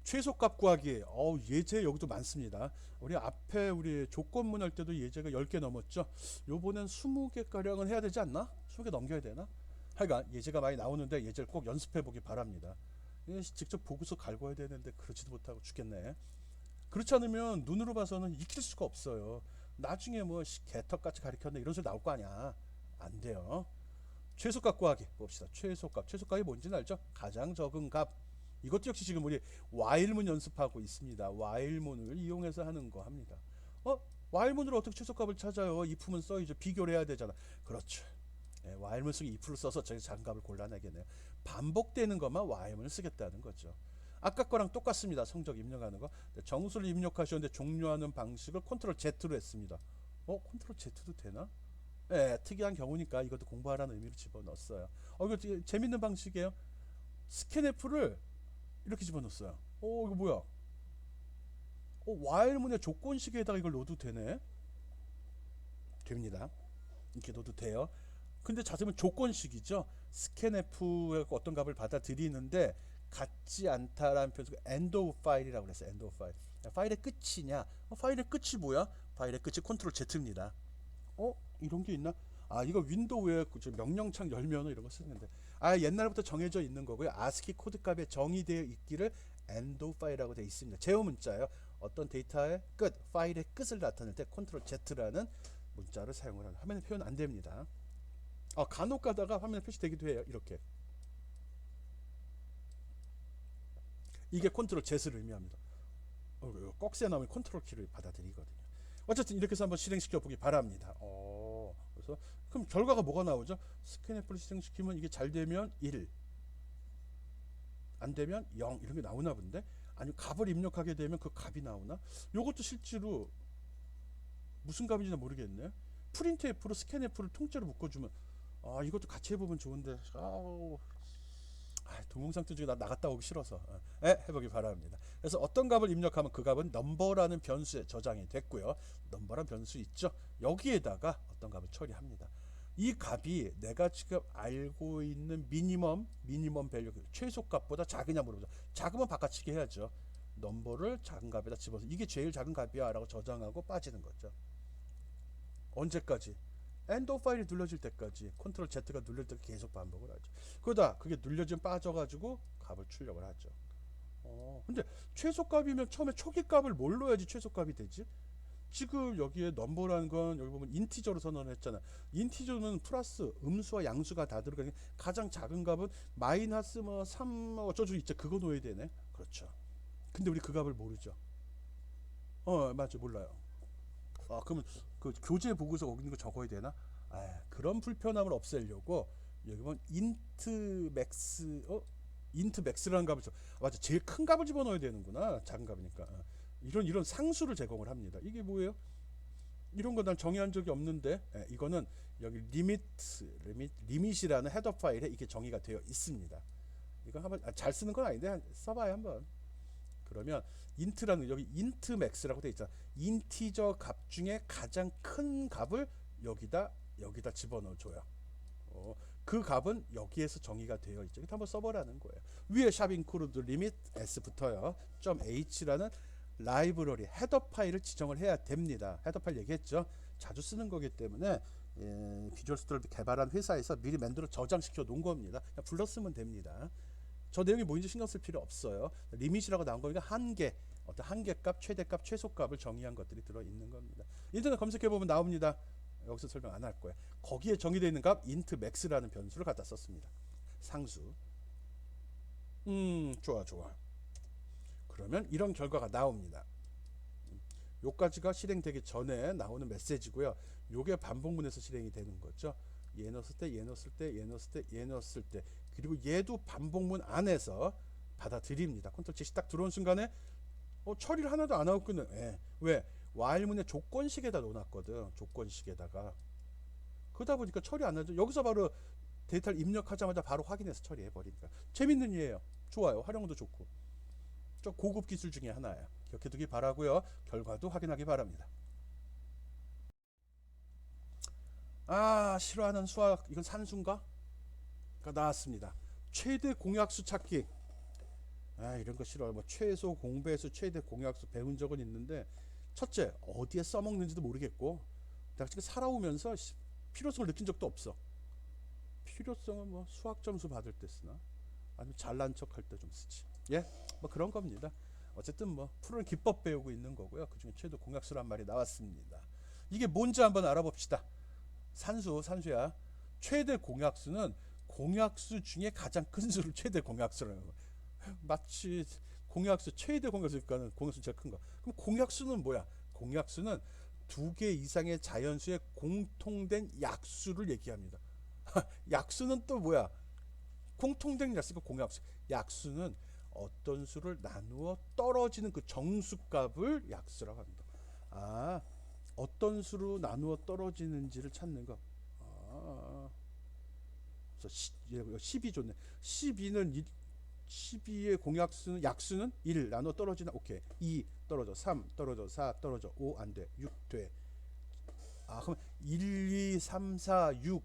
최소값 구하기. 예제 여기도 많습니다. 우리 앞에 우리 조건문 할 때도 예제가 10개 넘었죠. 요번엔 20개 가량은 해야 되지 않나? 20개 넘겨야 되나? 하여간 예제가 많이 나오는데 예제를 꼭 연습해 보기 바랍니다. 직접 보고서 갈궈야 되는데 그러지도 못하고 죽겠네. 그렇지 않으면 눈으로 봐서는 익힐 수가 없어요. 나중에 뭐 개떡같이 가르쳤네 이런 소리 나올 거 아니야. 안 돼요. 최소값 구하기 봅시다. 최소값이 뭔지는 알죠? 가장 적은 값. 이것도 역시 지금 우리 와일문 연습하고 있습니다. 와일문을 이용해서 하는 거 합니다. 와일문으로 어떻게 최소값을 찾아요? if문 써야죠. 비교를 해야 되잖아. 그렇죠. 와일문 속에 if를 써서 저기 작은 값을 골라내겠네요. 반복되는 것만 와일문을 쓰겠다는 거죠. 아까 거랑 똑같습니다. 성적 입력하는 거. 정수를 입력하셨는데 종료하는 방식을 컨트롤 Z로 했습니다. 컨트롤 Z도 되나? 네, 특이한 경우니까 이것도 공부하라는 의미로 집어넣었어요. 이거 재밌는 방식이에요. 스캔F를 이렇게 집어넣었어요. 이거 뭐야? 와일문의 조건식에다가 이걸 넣어도 되네? 됩니다. 이렇게 넣어도 돼요. 근데 자세히 보면 조건식이죠. 스캔F에 어떤 값을 받아들이는데 같지 않다라는 표현을 end of file이라고 그랬어요. end of file. 파일의 끝이냐? 파일의 끝이 뭐야? 파일의 끝이 컨트롤 Z입니다. 이런 게 있나? 이거 윈도우에 명령창 열면 이런 거 쓰는데 옛날부터 정해져 있는 거고요. ASCII 코드 값에 정의되어 있기를 end of file이라고 되어 있습니다. 제어 문자예요. 어떤 데이터의 끝, 파일의 끝을 나타낼 때 컨트롤 Z라는 문자를 사용을 하는 화면에 표현 안 됩니다. 간혹 가다가 화면에 표시되기도 해요. 이렇게. 이게 컨트롤 Z를 의미합니다. 꺽쇠 나오면 컨트롤 키를 받아들이거든요. 어쨌든 이렇게 해서 한번 실행시켜 보기 바랍니다. 그래서 그럼 결과가 뭐가 나오죠? 스캔F를 실행시키면 이게 잘 되면 1, 안 되면 0 이런 게 나오나 본데? 아니면 값을 입력하게 되면 그 값이 나오나? 요것도 실제로 무슨 값인지 모르겠네. 프린트 F로 스캔 F를 통째로 묶어주면 아, 이것도 같이 해보면 좋은데. 동영상 뜨중에 나 나갔다 오기 싫어서 해보기 바랍니다. 그래서 어떤 값을 입력하면 그 값은 넘버라는 변수에 저장이 됐고요. 넘버라는 변수 있죠. 여기에다가 어떤 값을 처리합니다. 이 값이 내가 지금 알고 있는 미니멈 밸류 최소값보다 작으냐 물어보죠. 작으면 바꿔치기 해야죠. 넘버를 작은 값에다 집어서 이게 제일 작은 값이야 라고 저장하고 빠지는 거죠. 언제까지? 엔더 파일이 눌러질 때까지 컨트롤 Z가 눌릴 때 계속 반복을 하죠. 그러다 그게 눌려지면 빠져가지고 값을 출력을 하죠. 근데 최소값이면 처음에 초기값을 뭘 넣어야지 최소값이 되지? 지금 여기에 넘버라는 건 여기 보면 인티저로 선언을 했잖아. 인티저는 플러스 음수와 양수가 다 들어가니 가장 작은 값은 마이너스 뭐 3 어쩌고 있죠. 그거 넣어야 되네. 그렇죠. 근데 우리 그 값을 모르죠. 맞죠. 몰라요. 그러면 그 교재 보고서 거기 있는 거 적어야 되나? 그런 불편함을 없애려고 여기 보면 인트 맥스라는 값을 맞아. 제일 큰 값을 집어넣어야 되는구나. 작은 값이니까. 이런 상수를 제공을 합니다. 이게 뭐예요? 이런 거 난 정의한 적이 없는데 이거는 여기 리밋이라는 헤더 파일에 이게 정의가 되어 있습니다. 이거 한번 잘 쓰는 건 아닌데 써봐요 한번. 그러면 인트라는 여기 인트 맥스라고 되어 있잖아. 인티저 값 중에 가장 큰 값을 여기다 집어넣어 줘요. 그 값은 여기에서 정의가 되어 있죠. 이렇게 한번 써보라는 거예요. 위에 샵 인크루드 리밋 s 붙어요. .h라는 라이브러리 헤더 파일을 지정을 해야 됩니다. 헤더 파일 얘기했죠. 자주 쓰는 거기 때문에 비주얼 스튜디오를 개발한 회사에서 미리 만들어 저장시켜 놓은 겁니다. 그냥 불렀으면 됩니다. 저 내용이 뭐인지 신경 쓸 필요 없어요. 리밋이라고 나온 거니까 어떤 한계값, 최대값, 최소값을 정의한 것들이 들어 있는 겁니다. 인터넷 검색해 보면 나옵니다. 여기서 설명 안 할 거예요. 거기에 정의되어 있는 값 int max라는 변수를 갖다 썼습니다. 상수. 좋아. 그러면 이런 결과가 나옵니다. 요까지가 실행되기 전에 나오는 메시지고요. 요게 반복문에서 실행이 되는 거죠. 얘 넣었을 때 그리고 얘도 반복문 안에서 받아들입니다. 컨트롤 Z 딱 들어온 순간에 처리를 하나도 안 하고 끊는. 왜? while문의 조건식에다 넣어놨거든. 조건식에다가. 그러다 보니까 처리 안 하죠. 여기서 바로 데이터를 입력하자마자 바로 확인해서 처리해버리니까. 재밌는 예예요. 좋아요. 활용도 좋고. 저 고급 기술 중에 하나예요. 기억해두기 바라고요. 결과도 확인하기 바랍니다. 싫어하는 수학 이건 산수인가? 나왔습니다. 최대 공약수 찾기. 이런 거 싫어요. 뭐 최소 공배수, 최대 공약수 배운 적은 있는데 첫째 어디에 써먹는지도 모르겠고 내가 지금 살아오면서 필요성을 느낀 적도 없어. 필요성은 뭐 수학 점수 받을 때 쓰나? 아니면 잘난 척 할 때 좀 쓰지. 뭐 그런 겁니다. 어쨌든 뭐 프로는 기법 배우고 있는 거고요. 그중에 최대 공약수란 말이 나왔습니다. 이게 뭔지 한번 알아봅시다. 산수야. 최대 공약수는 공약수 중에 가장 큰 수를 최대 공약수라는 거. 마치 공약수 최대 공약수니까 공약수 제일 큰 거. 그럼 공약수는 뭐야? 공약수는 2개 이상의 자연수의 공통된 약수를 얘기합니다. 약수는 또 뭐야? 공통된 약수가 공약수. 약수는 어떤 수를 나누어 떨어지는 그 정수값을 약수라고 합니다. 어떤 수로 나누어 떨어지는지를 찾는 거. 그래서 12 좋네. 12의 공약수는 약수는 1 나눠 떨어지나. 오케이. 2 떨어져, 3 떨어져, 4 떨어져, 5 안 돼, 6 돼. 그럼 1, 2, 3, 4, 6,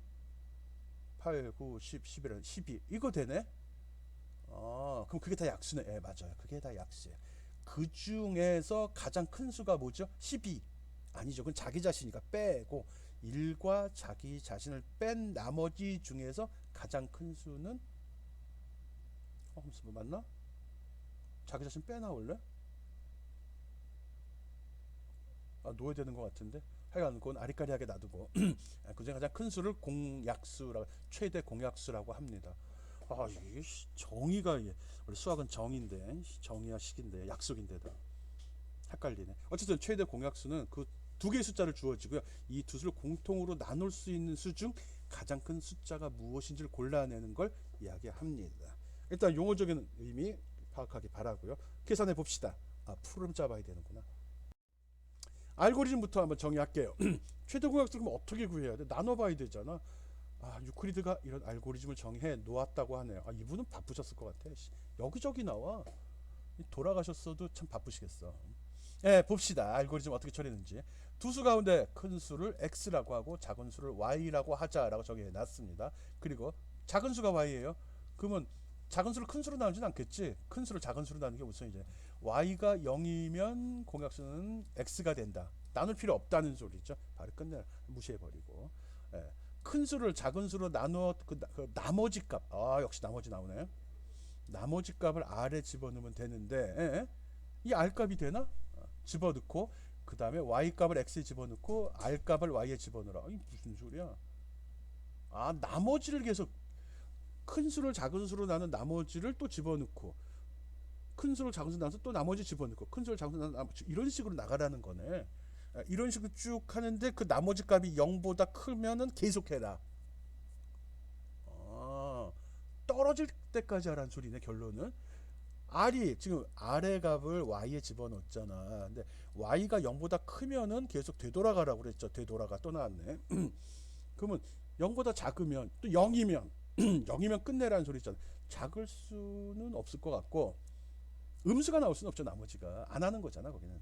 8, 9, 10, 11, 12 이거 되네. 그럼 그게 다 약수네. 맞아요. 그게 다 약수예요. 그 중에서 가장 큰 수가 뭐죠? 12. 아니죠. 그건 자기 자신이니까 빼고 1과 자기 자신을 뺀 나머지 중에서 가장 큰 수는 맞나? 자기 자신 빼나올래? 놓아야 되는 것 같은데 하여간 그건 아리까리하게 놔두고 그중에 가장 큰 수를 공약수라고 최대 공약수라고 합니다. 이게 정의가 원래 수학은 정의인데 정의와 식인데 약속인데도 헷갈리네. 어쨌든 최대 공약수는 그 두 개의 숫자를 주어지고요. 이 두 수를 공통으로 나눌 수 있는 수 중 가장 큰 숫자가 무엇인지를 골라내는 걸 이야기합니다. 일단 용어적인 의미 파악하기 바라고요. 계산해 봅시다. 풀을 짜봐야 되는구나. 알고리즘부터 한번 정의할게요. 최대 공약수 그럼 어떻게 구해야 돼? 나눠봐야 되잖아. 유클리드가 이런 알고리즘을 정해 놓았다고 하네요. 이분은 바쁘셨을 것 같아. 여기저기 나와. 돌아가셨어도 참 바쁘시겠어. 예, 봅시다. 알고리즘 어떻게 처리했는지. 두 수 가운데 큰 수를 x라고 하고 작은 수를 y라고 하자라고 정해 놨습니다. 그리고 작은 수가 y예요. 그러면 작은 수를 큰 수로 나누진 않겠지. 큰 수를 작은 수로 나누는 게 무슨 이제 y가 0이면 공약수는 x가 된다. 나눌 필요 없다는 소리죠. 바로 끝내 무시해버리고. 예. 큰 수를 작은 수로 나누어 그 나머지 값. 역시 나머지 나오네. 나머지 값을 r에 집어넣으면 되는데 이 r 값이 되나? 집어넣고 그 다음에 y 값을 x에 집어넣고 r 값을 y에 집어넣으라. 이 무슨 소리야? 나머지를 계속 큰 수를 작은 수로 나눈 나머지를 또 집어넣고 큰 수를 작은 수로 나눠서 또 나머지 집어넣고 큰 수를 작은 수로 나눠 이런 식으로 나가라는 거네. 이런 식으로 쭉 하는데 그 나머지 값이 0보다 크면은 계속해라. 떨어질 때까지 하라는 소리네. 결론은 r이 지금 r의 값을 y에 집어넣었잖아. 근데 y가 0보다 크면은 계속 되돌아가라고 그랬죠. 되돌아가 또 나왔네. 그러면 0보다 작으면 또 0이면 0이면 끝내라는 소리 있잖아. 작을 수는 없을 것 같고 음수가 나올 수는 없죠. 나머지가 안 하는 거잖아. 거기는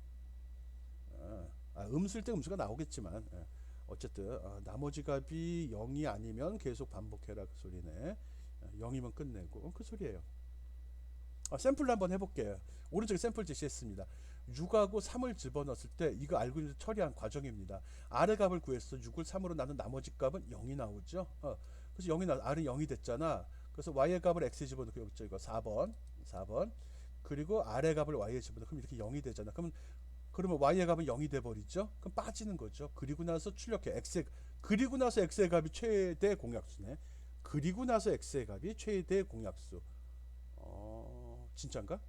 음수일 때 음수가 나오겠지만 어쨌든 나머지 값이 0이 아니면 계속 반복해라 그 소리네. 0이면 끝내고 그 소리예요. 샘플로 한번 해볼게요. 오른쪽에 샘플 제시했습니다. 6하고 3을 집어넣었을 때 이거 알고리즘 처리한 과정입니다. r의 값을 구해서 6을 3으로 나눈 나머지 값은 0이 나오죠. 그래서 0이 r은 0이 됐잖아. 그래서 y의 값을 x에 집어넣고 여기 이거 4번 그리고 r의 값을 y에 집어넣고 그럼 이렇게 0이 되잖아. 그러면 y의 값은 0이 돼 버리죠. 그럼 빠지는 거죠. 그리고 나서 출력해 그리고 나서 x의 값이 최대 공약수네. 그리고 나서 x의 값이 최대 공약수. 진짠가?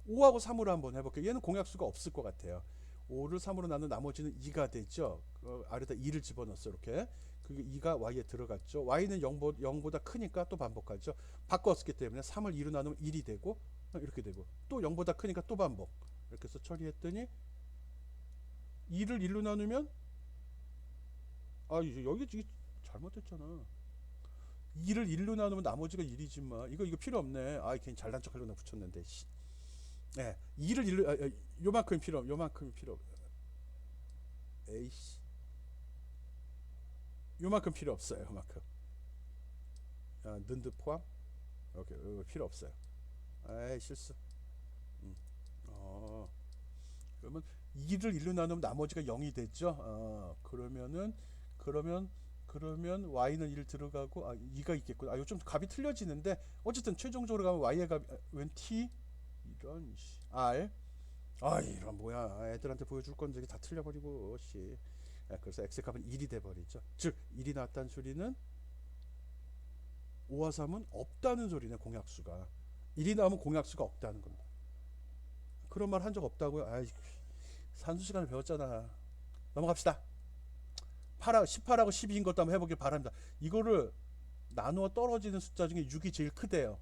5하고 3으로 한번 해볼게요. 얘는 공약수가 없을 것 같아요. 5를 3으로 나눈 나머지는 2가 되죠. 아래다 2를 집어넣었어. 이렇게. 그게 2가 y에 들어갔죠. y는 0보다 크니까 또 반복하죠. 바꿨기 때문에 3을 2로 나누면 1이 되고 이렇게 되고 또 0보다 크니까 또 반복. 이렇게 해서 처리했더니 2를 1로 나누면 여기 잘못됐잖아. 2를 1로 나누면 나머지가 1이지만 이거 필요 없네. 괜히 잘난 척 하려고 붙였는데. 2를 1로 요만큼 필요 에이씨. 요만큼 필요 없어요. 요만큼. 는드 포함? 오케이. 이거 필요 없어요. 실수. 그러면 2를 1로 나누면 나머지가 0이 됐죠. 그러면 y는 1 들어가고 2가 있겠구나. 이거 좀 값이 틀려지는데 어쨌든 최종적으로 가면 y의 값 웬 t 이런 r 이런 뭐야. 애들한테 보여줄 건데 다 틀려버리고 그래서 x 값은 1이 돼버리죠. 즉 1이 나왔다는 소리는 5와 3은 없다는 소리네. 공약수가 1이 나오면 공약수가 없다는 겁니다. 그런 말 한 적 없다고요? 산수 시간을 배웠잖아. 넘어갑시다. 18하고 12인 것도 한번 해보길 바랍니다. 이거를 나누어 떨어지는 숫자 중에 6이 제일 크대요.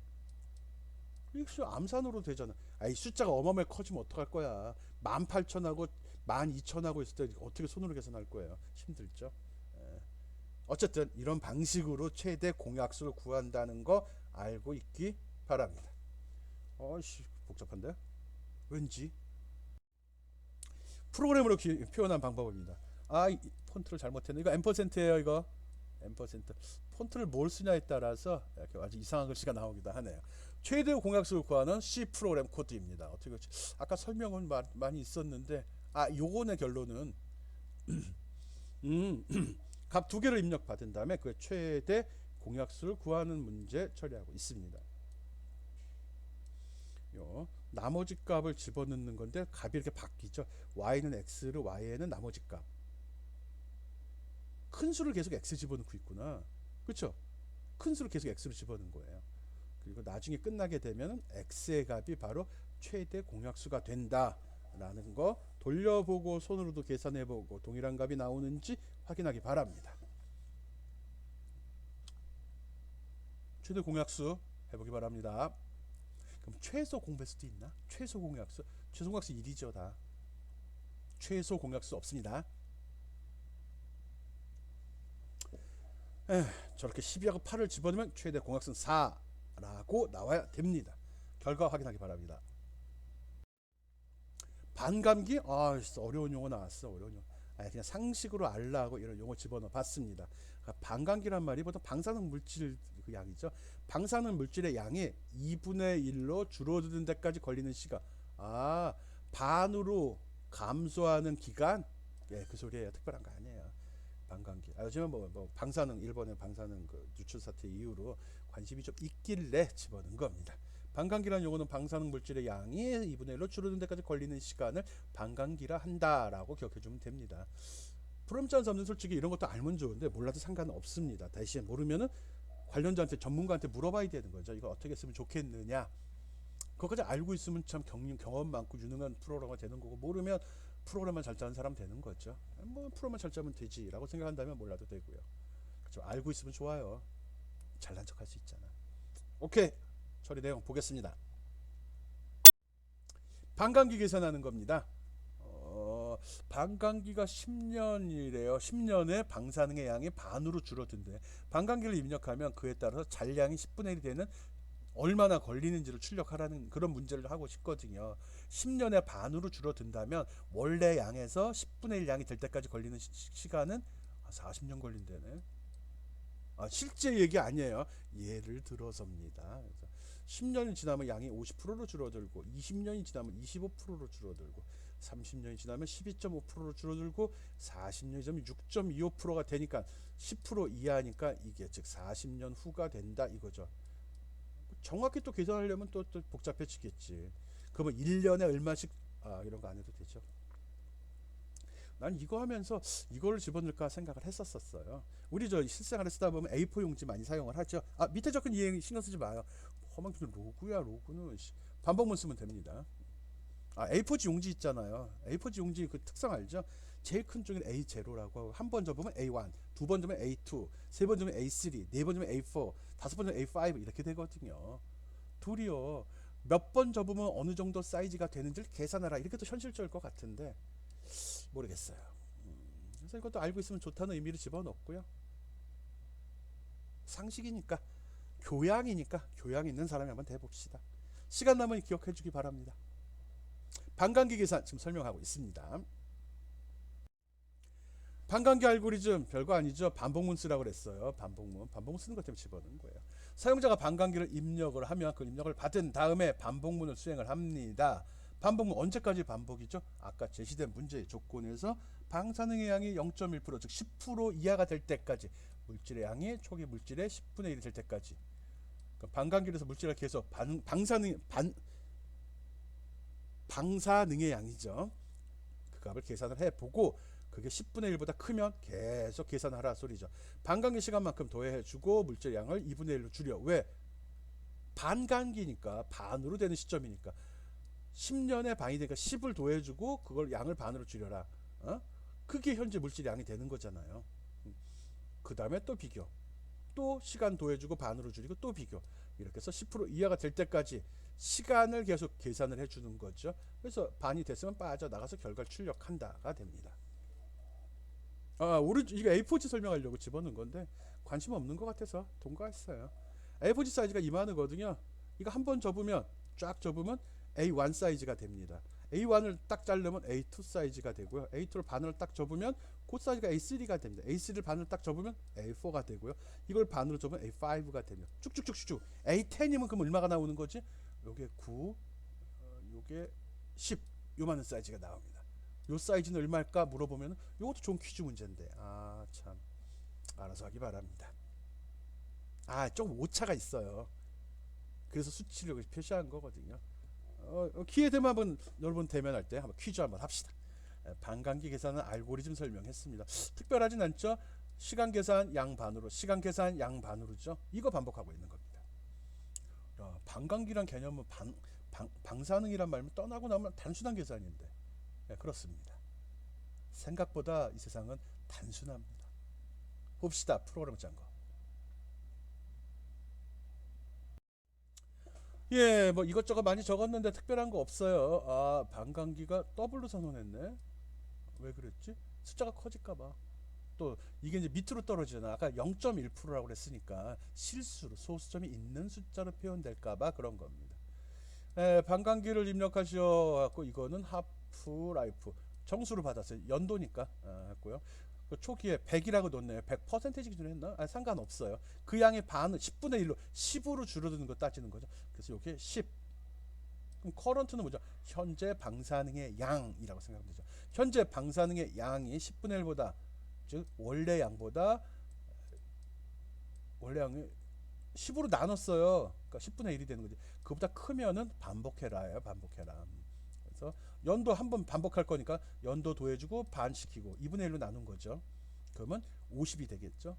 이거 암산으로 되잖아. 이 숫자가 어마어마하게 커지면 어떡할 거야. 18,000하고 12,000하고 있을 때 어떻게 손으로 계산할 거예요. 힘들죠. 어쨌든 이런 방식으로 최대 공약수를 구한다는 거 알고 있기 바랍니다. 복잡한데? 왠지 프로그램으로 표현한 방법입니다. 폰트를 잘못했네. 이거 M%예요. 이거 M%. 폰트를 뭘 쓰냐에 따라서 이렇게 아주 이상한 글씨가 나오기도 하네요. 최대 공약수를 구하는 C 프로그램 코드입니다. 어떻게 아까 설명은 많이 있었는데 요거의 결론은 값 두 개를 입력받은 다음에 그 최대 공약수를 구하는 문제 처리하고 있습니다. 나머지 값을 집어넣는 건데 값이 이렇게 바뀌죠. y는 x를 y에는 나머지 값. 큰 수를 계속 x 집어넣고 있구나. 그렇죠? 큰 수를 계속 x로 집어넣은 거예요. 그리고 나중에 끝나게 되면 x의 값이 바로 최대 공약수가 된다라는 거 돌려보고 손으로도 계산해보고 동일한 값이 나오는지 확인하기 바랍니다. 최대 공약수 해보기 바랍니다. 그럼 최소 공배수도 있나? 최소 공약수 1이죠. 다 최소 공약수 없습니다. 저렇게 12하고 8을 집어넣으면 최대 공약수 4라고 나와야 됩니다. 결과 확인하기 바랍니다. 반감기? 어려운 용어 나왔어. 어려운 용어. 그냥 상식으로 알라고 이런 용어 집어넣어 봤습니다. 그러니까 반감기란 말이 보통 방사능 물질 그 양이죠. 방사능 물질의 양이 2분의 1로 줄어드는 데까지 걸리는 시간. 반으로 감소하는 기간? 예, 그 소리예요. 특별한 거 아니에요. 반감기. 요즘은 방사능 일본의 방사능 그 누출 사태 이후로 관심이 좀 있길래 집어넣은 겁니다. 반감기라는 용어는 방사능 물질의 양이 2분의 1로 줄어드는 데까지 걸리는 시간을 반감기라 한다라고 기억해 주면 됩니다. 프롬자는 사람들은 솔직히 이런 것도 알면 좋은데 몰라도 상관은 없습니다. 대신 모르면은 관련자한테 전문가한테 물어봐야 되는 거죠. 이거 어떻게 쓰면 좋겠느냐. 그것까지 알고 있으면 참 경험 많고 유능한 프로그래머가 되는 거고, 모르면 프로그램만 잘 짜는 사람 되는 거죠. 프로만 잘 짜면 되지라고 생각한다면 몰라도 되고요. 그렇죠. 알고 있으면 좋아요. 잘난 척할 수 있잖아. 오케이. 처리 내용 보겠습니다. 반감기 계산하는 겁니다. 반감기가 10년이래요. 10년에 방사능의 양이 반으로 줄어든대. 반감기를 입력하면 그에 따라서 잔량이 10분의 1이 되는 얼마나 걸리는지를 출력하라는 그런 문제를 하고 싶거든요. 10년에 반으로 줄어든다면 원래 양에서 10분의 1 양이 될 때까지 걸리는 시간은 40년 걸린다네. 실제 얘기 아니에요. 예를 들어서입니다. 그래서 10년이 지나면 양이 50%로 줄어들고, 20년이 지나면 25%로 줄어들고, 30년이 지나면 12.5%로 줄어들고, 40년이 지나면 6.25%가 되니까 10% 이하니까 이게 즉 40년 후가 된다 이거죠. 정확히 또 계산하려면 또 복잡해지겠지. 그러면 1년에 얼마씩 이런 거 안 해도 되죠. 난 이거 하면서 이걸 집어넣을까 생각을 했었어요. 우리 저 실생활에 쓰다 보면 A4 용지 많이 사용을 하죠. 밑에 적힌 이행 신경 쓰지 마요. 험한 로고야. 로고는 반복만 쓰면 됩니다. A4지 용지 있잖아요. A4지 용지 그 특성 알죠? 제일 큰 쪽은 A0라고 하고, 한 번 접으면 A1, 두 번 접으면 A2, 세 번 접으면 A3, 네 번 접으면 A4, 다섯 번 접으면 A5 이렇게 되거든요. 둘이요. 몇 번 접으면 어느 정도 사이즈가 되는지를 계산하라. 이렇게 또 현실적일 것 같은데 모르겠어요. 그래서 이것도 알고 있으면 좋다는 의미를 집어넣고요. 상식이니까, 교양이니까 교양 있는 사람이 한번 해봅시다. 시간 남으니 기억해 주기 바랍니다. 반감기 계산 지금 설명하고 있습니다. 반감기 알고리즘 별거 아니죠. 반복문 쓰라고 그랬어요. 반복문 쓰는 것 때문에 집어넣은 거예요. 사용자가 반감기를 입력을 하면 그 입력을 받은 다음에 반복문을 수행을 합니다. 반복문 언제까지 반복이죠? 아까 제시된 문제의 조건에서 방사능의 양이 0.1%, 즉 10% 이하가 될 때까지, 물질의 양이 초기 물질의 10분의 1이 될 때까지. 반감기에서 물질을 계속 방사능의 양이죠. 그 값을 계산을 해보고 그게 10분의 1보다 크면 계속 계산하라 소리죠. 반감기 시간만큼 더해주고 물질 양을 2분의 1로 줄여. 왜? 반감기니까, 반으로 되는 시점이니까. 10년에 반이 되니까 10을 더해주고 그걸 양을 반으로 줄여라. 그게 현재 물질 양이 되는 거잖아요. 그 다음에 또 비교, 또 시간 더해주고 반으로 줄이고 또 비교, 이렇게 해서 10% 이하가 될 때까지 시간을 계속 계산을 해주는 거죠. 그래서 반이 됐으면 빠져나가서 결과를 출력한다가 됩니다. 이게 A4지 설명하려고 집어넣은 건데 관심 없는 것 같아서 통과했어요. A4지 사이즈가 이만하거든요. 이거 한 번 접으면, 쫙 접으면 A1 사이즈가 됩니다. A1을 딱 자르면 A2 사이즈가 되고요. A2를 반으로 딱 접으면 그 사이즈가 A3가 됩니다. A3를 반으로 딱 접으면 A4가 되고요. 이걸 반으로 접으면 A5가 됩니다. 쭉쭉쭉쭉. A10이면 그럼 얼마가 나오는 거지? 요게 9, 요게 10, 요만한 사이즈가 나옵니다. 요 사이즈는 얼마일까 물어보면 요것도 좋은 퀴즈 문제인데 참 알아서 하기 바랍니다. 좀 오차가 있어요. 그래서 수치를 표시한 거거든요. 기회 되면 한번 여러분 대면할 때 한번 퀴즈 한번 합시다. 반감기 계산은 알고리즘 설명했습니다. 특별하진 않죠. 시간 계산 양 반으로, 시간 계산 양 반으로죠. 이거 반복하고 있는 겁니다. 반감기란 개념은 방사능이란 말은 떠나고 나면 단순한 계산인데, 그렇습니다. 생각보다 이 세상은 단순합니다. 봅시다. 프로그램 짠 거. 뭐 이것저것 많이 적었는데 특별한 거 없어요. 반감기가 더블로 선언했네. 왜 그랬지? 숫자가 커질까봐. 또 이게 이제 밑으로 떨어지잖아. 아까 0.1%라고 그랬으니까 실수로 소수점이 있는 숫자로 표현될까봐 그런 겁니다. 반감기를 입력하셔 갖고 이거는 하프 라이프 정수를 받았어요. 연도니까 했고요. 그 초기에 100이라고 넣었네요. 100% 기준으로 했나? 상관없어요. 그 양의 반은 10분의 1로 10으로 줄어드는 거 따지는 거죠. 그래서 이게 10. 그럼 커런트는 뭐죠? 현재 방사능의 양이라고 생각하면 되죠. 현재 방사능의 양이 10분의 1보다 즉 원래 양보다 원래 양이 10으로 나눴어요. 그러니까 10분의 1이 되는 거지. 그보다 크면은 반복해라예요. 반복해라. 그래서 연도 한 번 반복할 거니까 연도 더해주고 반시키고 2분의 1로 나눈 거죠. 그러면 50이 되겠죠.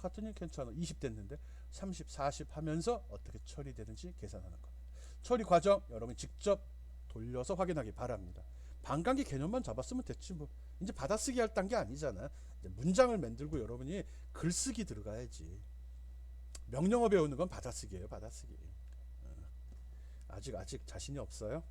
같으니 괜찮아. 20 됐는데 30, 40 하면서 어떻게 처리되는지 계산하는 겁니다. 처리 과정 여러분 직접 돌려서 확인하기 바랍니다. 반감기 개념만 잡았으면 됐지 뭐. 이제 받아쓰기 할 단계 아니잖아. 이제 문장을 만들고 여러분이 글쓰기 들어가야지. 명령어 배우는 건 받아쓰기예요. 받아쓰기. 아직 자신이 없어요?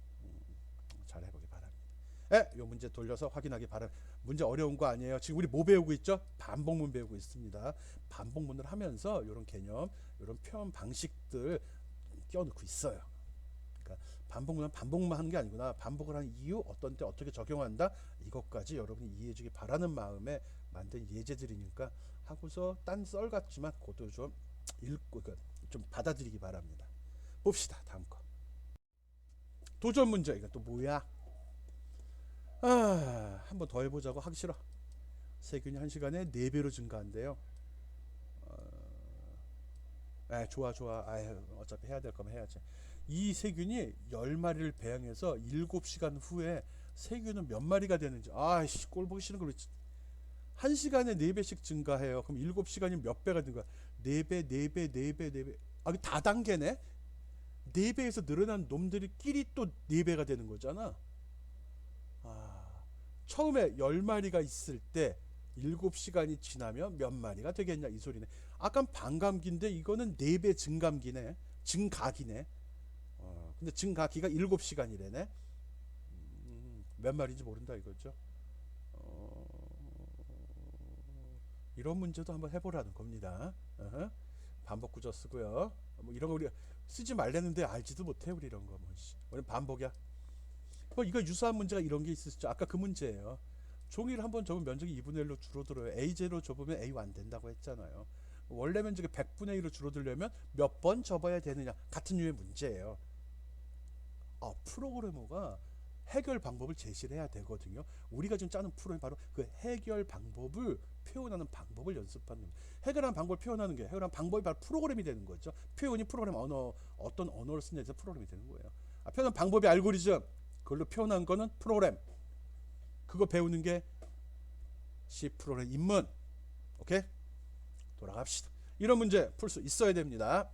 잘 해보기 바랍니다. 요 문제 돌려서 확인하기 바랍니다. 문제 어려운 거 아니에요. 지금 우리 뭐 배우고 있죠? 반복문 배우고 있습니다. 반복문을 하면서 이런 개념, 이런 표현 방식들 껴넣고 있어요. 그러니까 반복문은 반복만 하는 게 아니구나. 반복을 한 이유, 어떤 때 어떻게 적용한다. 이것까지 여러분이 이해해주기 바라는 마음에 만든 예제들이니까 하고서 딴 썰 같지만 그것도 좀 읽고 좀 받아들이기 바랍니다. 봅시다. 다음 거. 도전 문제. 이건 또 뭐야? 한 번 더 해보자고. 하기 싫어. 세균이 1시간에 4배로 증가한대요. 좋아. 어차피 해야 될 거면 해야지. 이 세균이 10마리를 배양해서 7시간 후에 세균은 몇 마리가 되는지. 아이씨, 꼴 보기 싫은 걸. 1시간에 4배씩 증가해요. 그럼 7시간이면 몇 배가 되는 거야? 4배, 4배, 4배, 4배. 이게 다단계네? 4배에서 늘어난 놈들끼리 또 4배가 되는 거잖아. 처음에 10마리가 있을 때 7시간이 지나면 몇 마리가 되겠냐 이 소리네. 아까 반감기인데 이거는 4배 증감기네. 증가기네. 근데 증가기가 7시간이래네. 몇 마리인지 모른다 이거죠. 이런 문제도 한번 해보라는 겁니다. 반복 구조 쓰고요. 뭐 이런 거 우리 쓰지 말랬는데 알지도 못해 우리 이런 거. 우리 반복이야. 이거 유사한 문제가 이런 게 있었죠. 아까 그 문제예요. 종이를 한번 접으면 면적이 2분의 1로 줄어들어요. A0로 접으면 A 안 된다고 했잖아요. 원래 면적이 100분의 1로 줄어들려면 몇 번 접어야 되느냐 같은 류의 문제예요. 프로그래머가 해결 방법을 제시를 해야 되거든요. 우리가 지금 짜는 프로그램이 바로 그 해결 방법을 표현하는 방법을 연습하는 겁니다. 해결하는 방법을 표현하는 게 해결하는 방법이 바로 프로그램이 되는 거죠. 표현이 프로그램 언어, 어떤 언어를 쓰냐에서 프로그램이 되는 거예요. 표현 방법이 알고리즘, 그걸로 표현한 거는 프로그램. 그거 배우는 게 C 프로그램 입문. 오케이? 돌아갑시다. 이런 문제 풀 수 있어야 됩니다.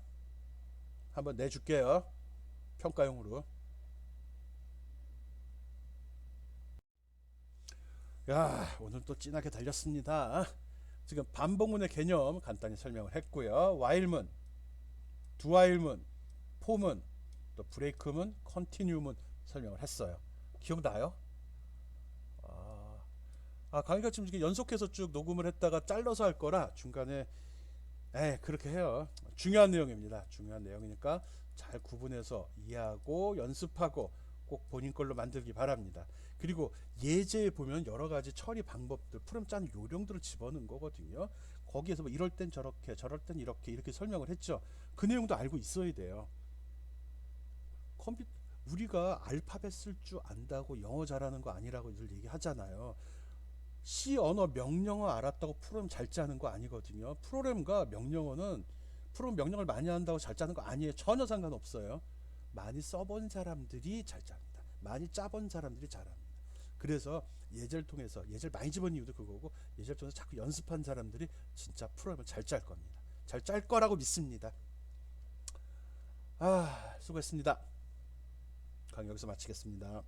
한번 내줄게요. 평가용으로. 야, 오늘 또 진하게 달렸습니다. 지금 반복문의 개념 간단히 설명을 했고요. while문, doWhile문, for문, 또 break문, continue문 설명을 했어요. 기억나요? 강의가 지금 연속해서 쭉 녹음을 했다가 잘라서 할 거라 중간에 그렇게 해요. 중요한 내용입니다. 중요한 내용이니까 잘 구분해서 이해하고 연습하고 꼭 본인 걸로 만들기 바랍니다. 그리고 예제에 보면 여러 가지 처리 방법들, 프로그램 짜는 요령들을 집어넣은 거거든요. 거기에서 뭐 이럴 땐 저렇게, 저럴 땐 이렇게 설명을 했죠. 그 내용도 알고 있어야 돼요. 우리가 알파벳 쓸 줄 안다고 영어 잘하는 거 아니라고 늘 얘기하잖아요. C 언어 명령어 알았다고 프로그램 잘 짜는 거 아니거든요. 프로그램과 명령어는 프로그램 명령을 많이 한다고 잘 짜는 거 아니에요. 전혀 상관없어요. 많이 써본 사람들이 잘 짭니다. 많이 짜본 사람들이 잘합니다. 그래서 예제를 통해서 예제를 많이 집은 이유도 그거고, 예제를 통해서 자꾸 연습한 사람들이 진짜 프로그램을 잘 짤 겁니다. 잘 짤 거라고 믿습니다. 수고했습니다. 강의 여기서 마치겠습니다.